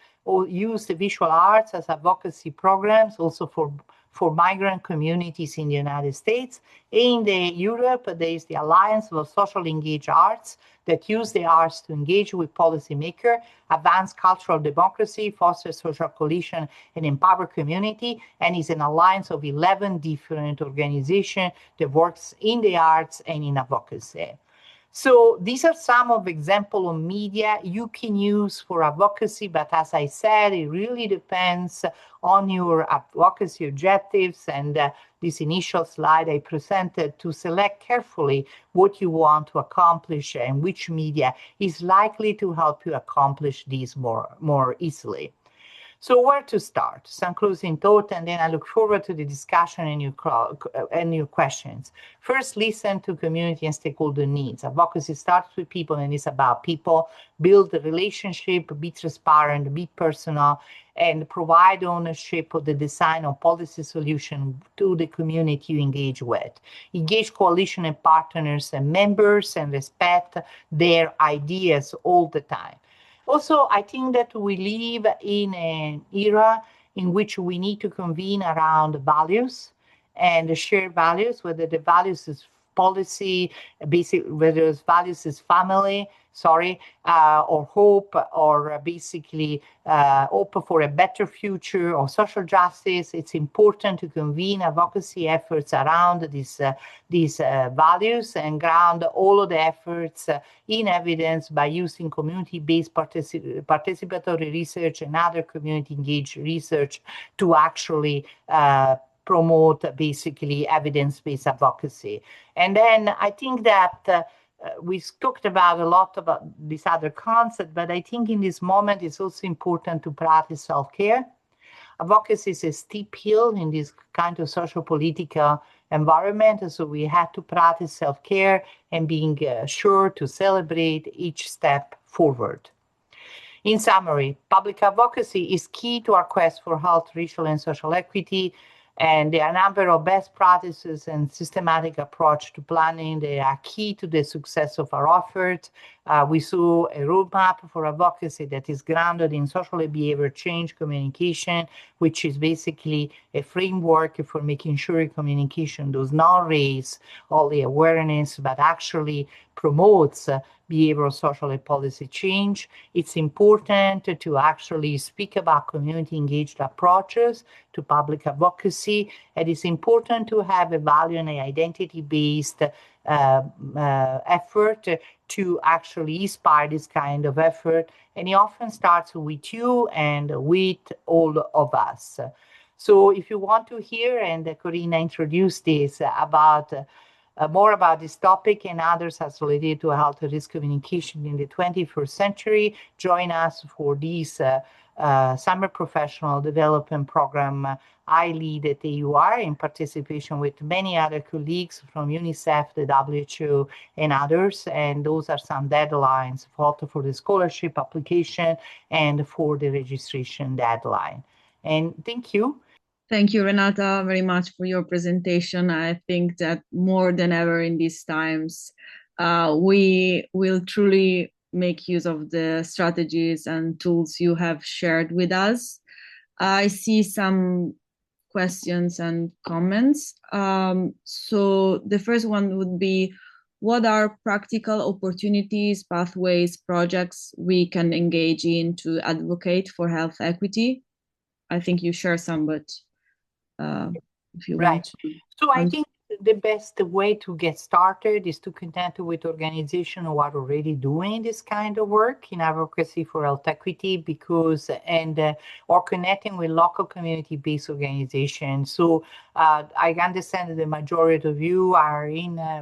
use the visual arts as advocacy programs also for migrant communities in the United States. In Europe, there is the Alliance of Socially Engaged Arts that use the arts to engage with policymakers, advance cultural democracy, foster social coalition, and empower community, and is an alliance of 11 different organizations that works in the arts and in advocacy. So these are some of examples of media you can use for advocacy, but as I said, it really depends on your advocacy objectives, and this initial slide I presented to select carefully what you want to accomplish and which media is likely to help you accomplish these more easily. So where to start? Some closing thought, and then I look forward to the discussion and your questions. First, listen to community and stakeholder needs. Advocacy starts with people, and it's about people. Build a relationship, be transparent, be personal, and provide ownership of the design of policy solution to the community you engage with. Engage coalition and partners and members and respect their ideas all the time. Also, I think that we live in an era in which we need to convene around values and share values, whether the values is policy, whether the values is family, or hope, or basically hope for a better future or social justice. It's important to convene advocacy efforts around these values and ground all of the efforts in evidence by using community-based participatory research and other community-engaged research to actually promote basically evidence-based advocacy. And then I think that we talked about a lot about this other concept, but I think in this moment it's also important to practice self-care. Advocacy is a steep hill in this kind of social political environment, so we have to practice self-care and being sure to celebrate each step forward. In summary, public advocacy is key to our quest for health, racial, and social equity. And there are a number of best practices and systematic approach to planning. They are key to the success of our effort. We saw a roadmap for advocacy that is grounded in social behavior change communication, which is basically a framework for making sure communication does not raise only awareness, but actually promotes behavioral, social, and policy change. It's important to actually speak about community-engaged approaches to public advocacy, and it's important to have a value and identity-based effort to actually inspire this kind of effort. And it often starts with you and with all of us. So if you want to hear, and Corina introduced this, about more about this topic and others as related to health risk communication in the 21st century, join us for this summer professional development program I lead at AUR in participation with many other colleagues from UNICEF, the WHO, and others. And those are some deadlines for the scholarship application and for the registration deadline. And thank you. Thank you, Renata, very much for your presentation. I think that more than ever in these times, we will truly make use of the strategies and tools you have shared with us. I see some questions and comments. So the first one would be, what are practical opportunities, pathways, projects we can engage in to advocate for health equity? I think you share some, but if you want to. So I think the best way to get started is to connect with organizations who are already doing this kind of work in advocacy for health equity, or connecting with local community-based organizations. So I understand that the majority of you are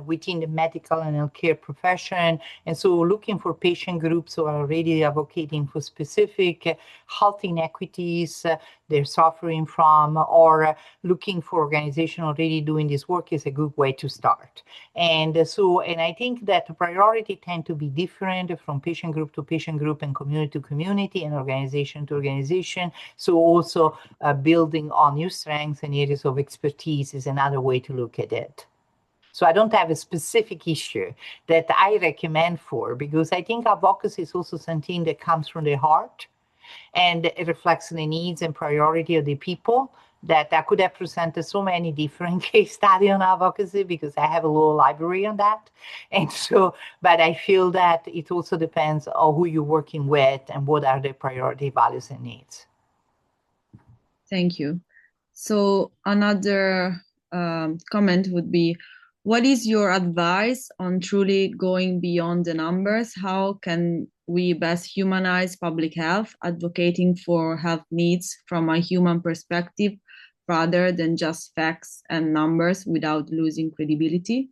within the medical and healthcare profession, and so looking for patient groups who are already advocating for specific health inequities they're suffering from, or looking for organizations already doing this work is a good way to start. And I think that the priority tend to be different from patient group to patient group and community to community and organization to organization. So also building on your strengths and areas of expertise is another way to look at it. So I don't have a specific issue that I recommend for, because I think advocacy is also something that comes from the heart, and it reflects the needs and priority of the people. That I could have presented so many different case studies on advocacy, because I have a little library on that. And so, but I feel that it also depends on who you're working with and what are their priority values and needs. Thank you. So another comment would be, what is your advice on truly going beyond the numbers? How can we best humanize public health, advocating for health needs from a human perspective rather than just facts and numbers without losing credibility?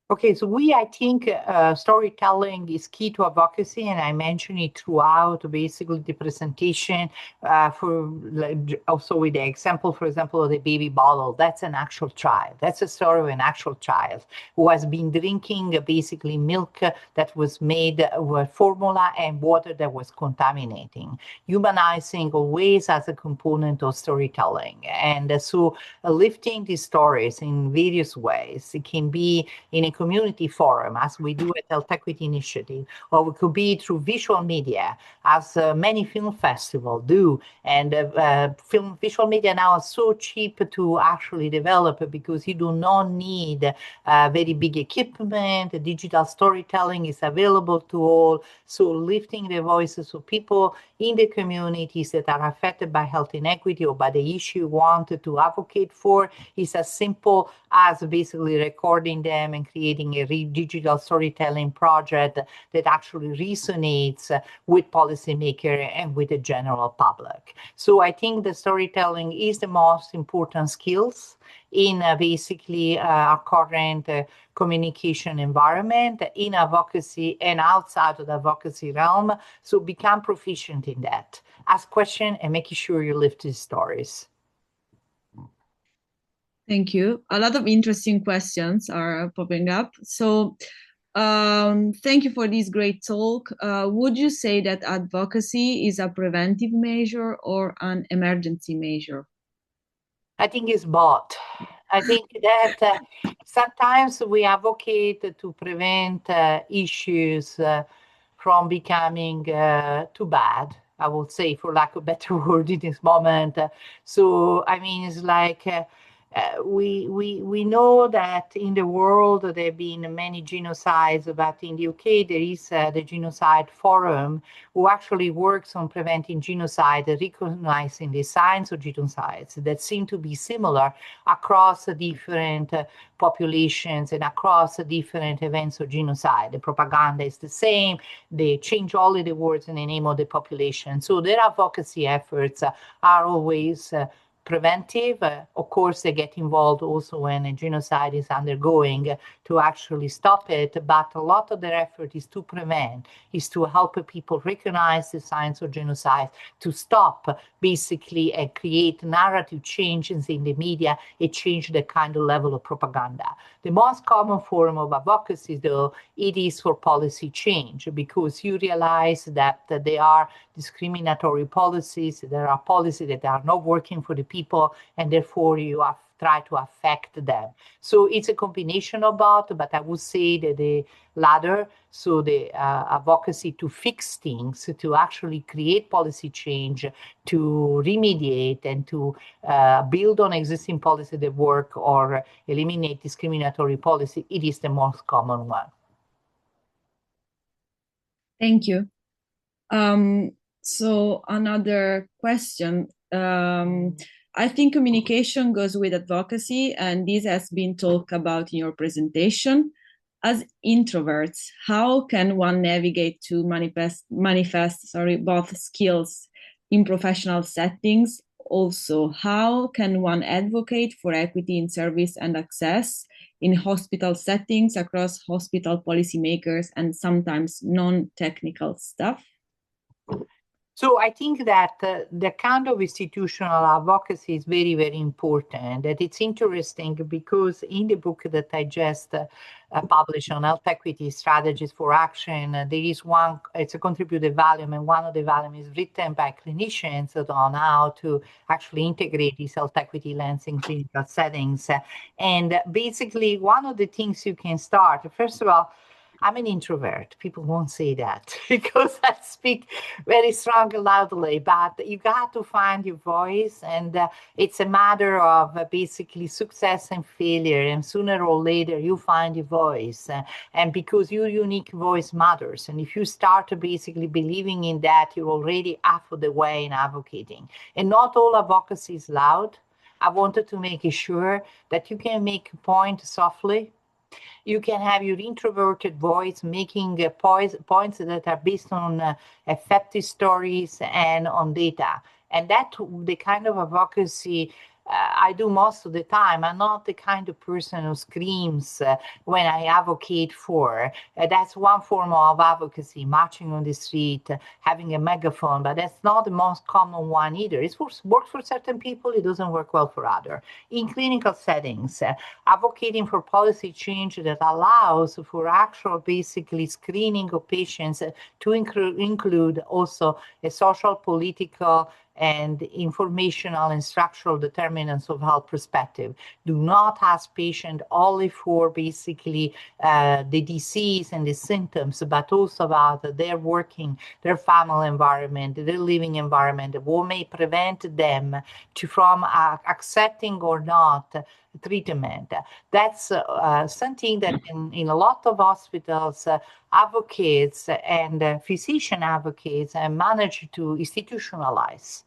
Okay, so I think storytelling is key to advocacy, and I mentioned it throughout basically the presentation. Also with the example, for example, of the baby bottle, that's an actual child. That's a story of an actual child who has been drinking basically milk that was made with formula and water that was contaminating. Humanizing always as a component of storytelling, and so lifting these stories in various ways. It can be in a community forum, as we do at Health Equity Initiative, or it could be through visual media, as many film festivals do. And visual media now are so cheap to actually develop, because you do not need very big equipment. Digital storytelling is available to all. So lifting the voices of people in the communities that are affected by health inequity or by the issue you want to advocate for is as simple as basically recording them and creating a digital storytelling project that actually resonates with policymakers and with the general public. So I think the storytelling is the most important skills in basically our current communication environment, in advocacy and outside of the advocacy realm. So become proficient in that. Ask questions and making sure you lift these stories. Thank you. A lot of interesting questions are popping up. So thank you for this great talk. Would you say that advocacy is a preventive measure or an emergency measure? I think it's both. I think that sometimes we advocate to prevent issues from becoming too bad, I would say, for lack of a better word in this moment. So, I mean, it's like we know that in the world there have been many genocides, but in the UK there is the Genocide Forum, who actually works on preventing genocide, recognizing the signs of genocides that seem to be similar across different populations and across different events of genocide. The propaganda is the same. They change only the words in the name of the population. So their advocacy efforts are always preventive. Of course, they get involved also when a genocide is undergoing to actually stop it, but a lot of their effort is to prevent, is to help people recognize the signs of genocide, to stop basically and create narrative changes in the media and change the kind of level of propaganda. The most common form of advocacy, though, it is for policy change, because you realize that there are discriminatory policies, there are policies that are not working for the people, and therefore you try to affect them. So it's a combination of both, but I would say that the latter, so the advocacy to fix things, to actually create policy change, to remediate and to build on existing policy that work or eliminate discriminatory policy, it is the most common one. Thank you. So another question. I think communication goes with advocacy, and this has been talked about in your presentation. As introverts, how can one navigate to manifest both skills in professional settings? Also, how can one advocate for equity in service and access in hospital settings across hospital policymakers and sometimes non-technical staff? So I think that the kind of institutional advocacy is very, very important. That it's interesting because in the book that I just published on health equity strategies for action, there is one, it's a contributed volume, and one of the volumes is written by clinicians on how to actually integrate this health equity lens in clinical settings. And basically, one of the things you can start, first of all, I'm an introvert. People won't say that because I speak very strong and loudly, but you got to find your voice, and it's a matter of basically success and failure, and sooner or later you find your voice, and because your unique voice matters, and if you start basically believing in that, you're already half of the way in advocating. And not all advocacy is loud. I wanted to make sure that you can make a point softly. You can have your introverted voice making points that are based on effective stories and on data. And that's the kind of advocacy I do most of the time. I'm not the kind of person who screams when I advocate for. That's one form of advocacy, marching on the street, having a megaphone, but that's not the most common one either. It works for certain people, it doesn't work well for others. In clinical settings, advocating for policy change that allows for actual basically screening of patients to include also a social, political, and informational and structural determinants of health perspective. Do not ask patients only for basically the disease and the symptoms, but also about their working, their family environment, their living environment, what may prevent them from accepting or not treatment. That's something that in a lot of hospitals, advocates and physician advocates manage to institutionalize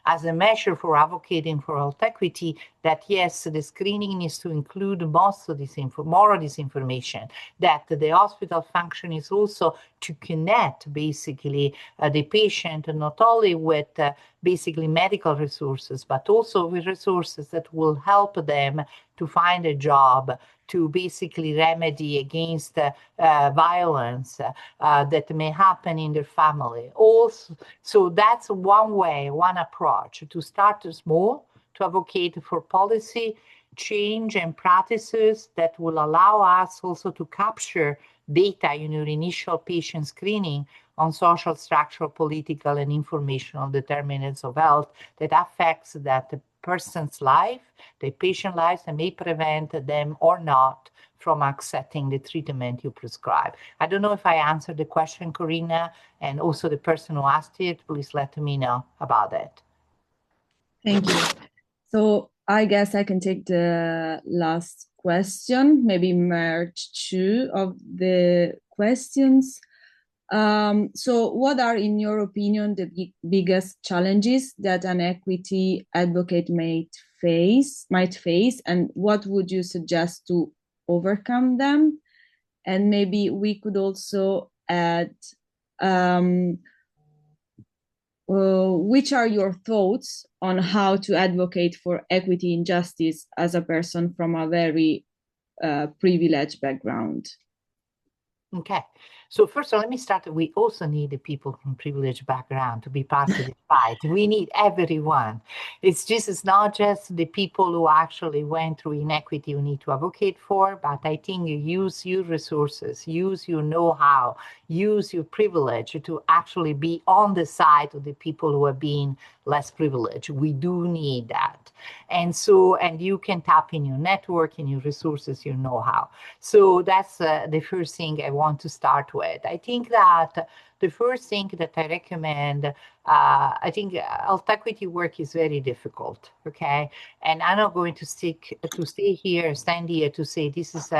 as a measure for advocating for health equity, that yes, the screening needs to include most of this more of this information, that the hospital function is also to connect basically the patient not only with basically medical resources, but also with resources that will help them to find a job, to basically remedy against violence that may happen in their family. Also, so that's one way, one approach, to start small, to advocate for policy change and practices that will allow us also to capture data in your initial patient screening on social, structural, political, and informational determinants of health that affects that person's life, the patient lives, and may prevent them or not from accepting the treatment you prescribe. I don't know if I answered the question, Corinna, and also the person who asked it, please let me know about it. Thank you. So I guess I can take the last question, maybe merge two of the questions. So what are, in your opinion, the biggest challenges that an equity advocate might face, and what would you suggest to overcome them? And maybe we could also add, which are your thoughts on how to advocate for equity and justice as a person from a very privileged background? Okay, So first of all, let me start. We also need the people from privileged background to be part of the fight. We need everyone. It's not just the people who actually went through inequity we need to advocate for, but I think you use your resources, use your know-how, use your privilege to actually be on the side of the people who are being less privileged. We do need that. And you can tap in your network, in your resources, your know-how. So that's the first thing I want to start with. I think that the first thing that I recommend, I think health equity work is very difficult, okay? And I'm not going to stand here to say this is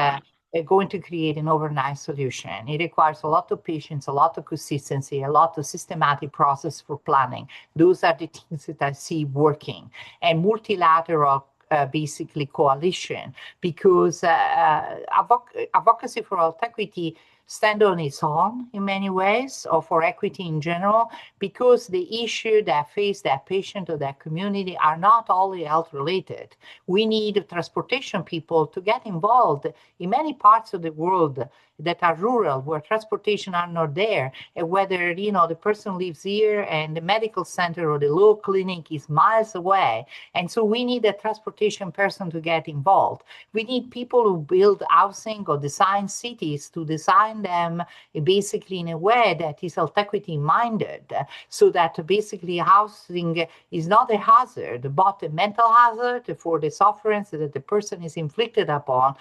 going to create an overnight solution. It requires a lot of patience, a lot of consistency, a lot of systematic process for planning. Those are the things that I see working. And multilateral basically coalition, because advocacy for health equity stand on its own in many ways, or for equity in general, because the issue that face that patient or that community are not only health related. We need transportation people to get involved in many parts of the world that are rural, where transportation are not there, and whether the person lives here and the medical center or the local clinic is miles away. And so we need a transportation person to get involved. We need people who build housing or design cities to design them basically in a way that is health equity minded, so that basically housing is not a hazard, but a mental hazard for the sufferance that the person is inflicted upon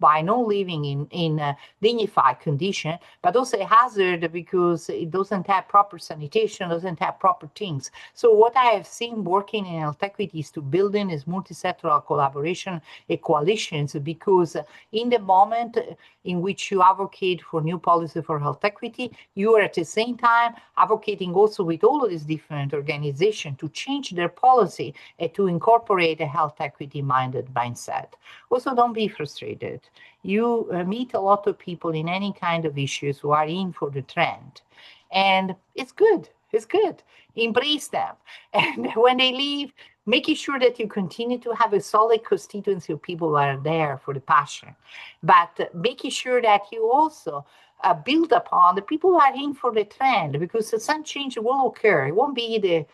by not living in dignified condition, but also a hazard because it doesn't have proper sanitation, doesn't have proper things. So what I have seen working in health equity is to build in this multi-sectoral collaboration and coalitions, because in the moment in which you advocate for new policy for health equity, you are at the same time advocating also with all of these different organizations to change their policy and to incorporate a health equity minded mindset. Also, don't be frustrated. You meet a lot of people in any kind of issues who are in for the trend. And it's good. It's good. Embrace them. And when they leave, making sure that you continue to have a solid constituency of people who are there for the passion. But making sure that you also build upon the people who are in for the trend, because some change will occur. It won't be the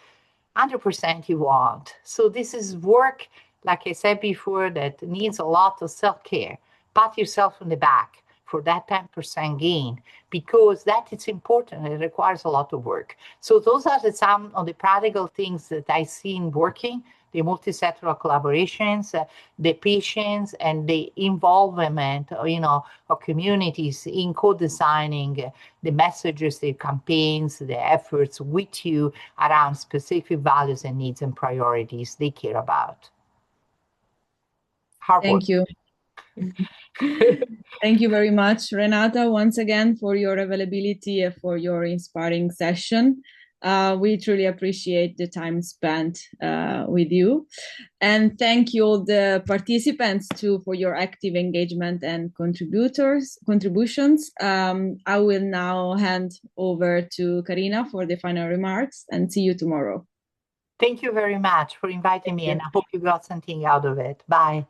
100% you want. So this is work, like I said before, that needs a lot of self-care. Pat yourself on the back for that 10% gain, because that is important. It requires a lot of work. So those are some of the practical things that I've seen working, the multi-sectoral collaborations, the patients, and the involvement, of communities in co-designing the messages, the campaigns, the efforts with you around specific values and needs and priorities they care about. Hard work. Thank you. Thank you very much, Renata, once again for your availability and for your inspiring session. We truly appreciate the time spent with you. And thank you all the participants too for your active engagement and contributions. I will now hand over to Karina for the final remarks, and see you tomorrow. Thank you very much for inviting me, and I hope you got something out of it. Bye.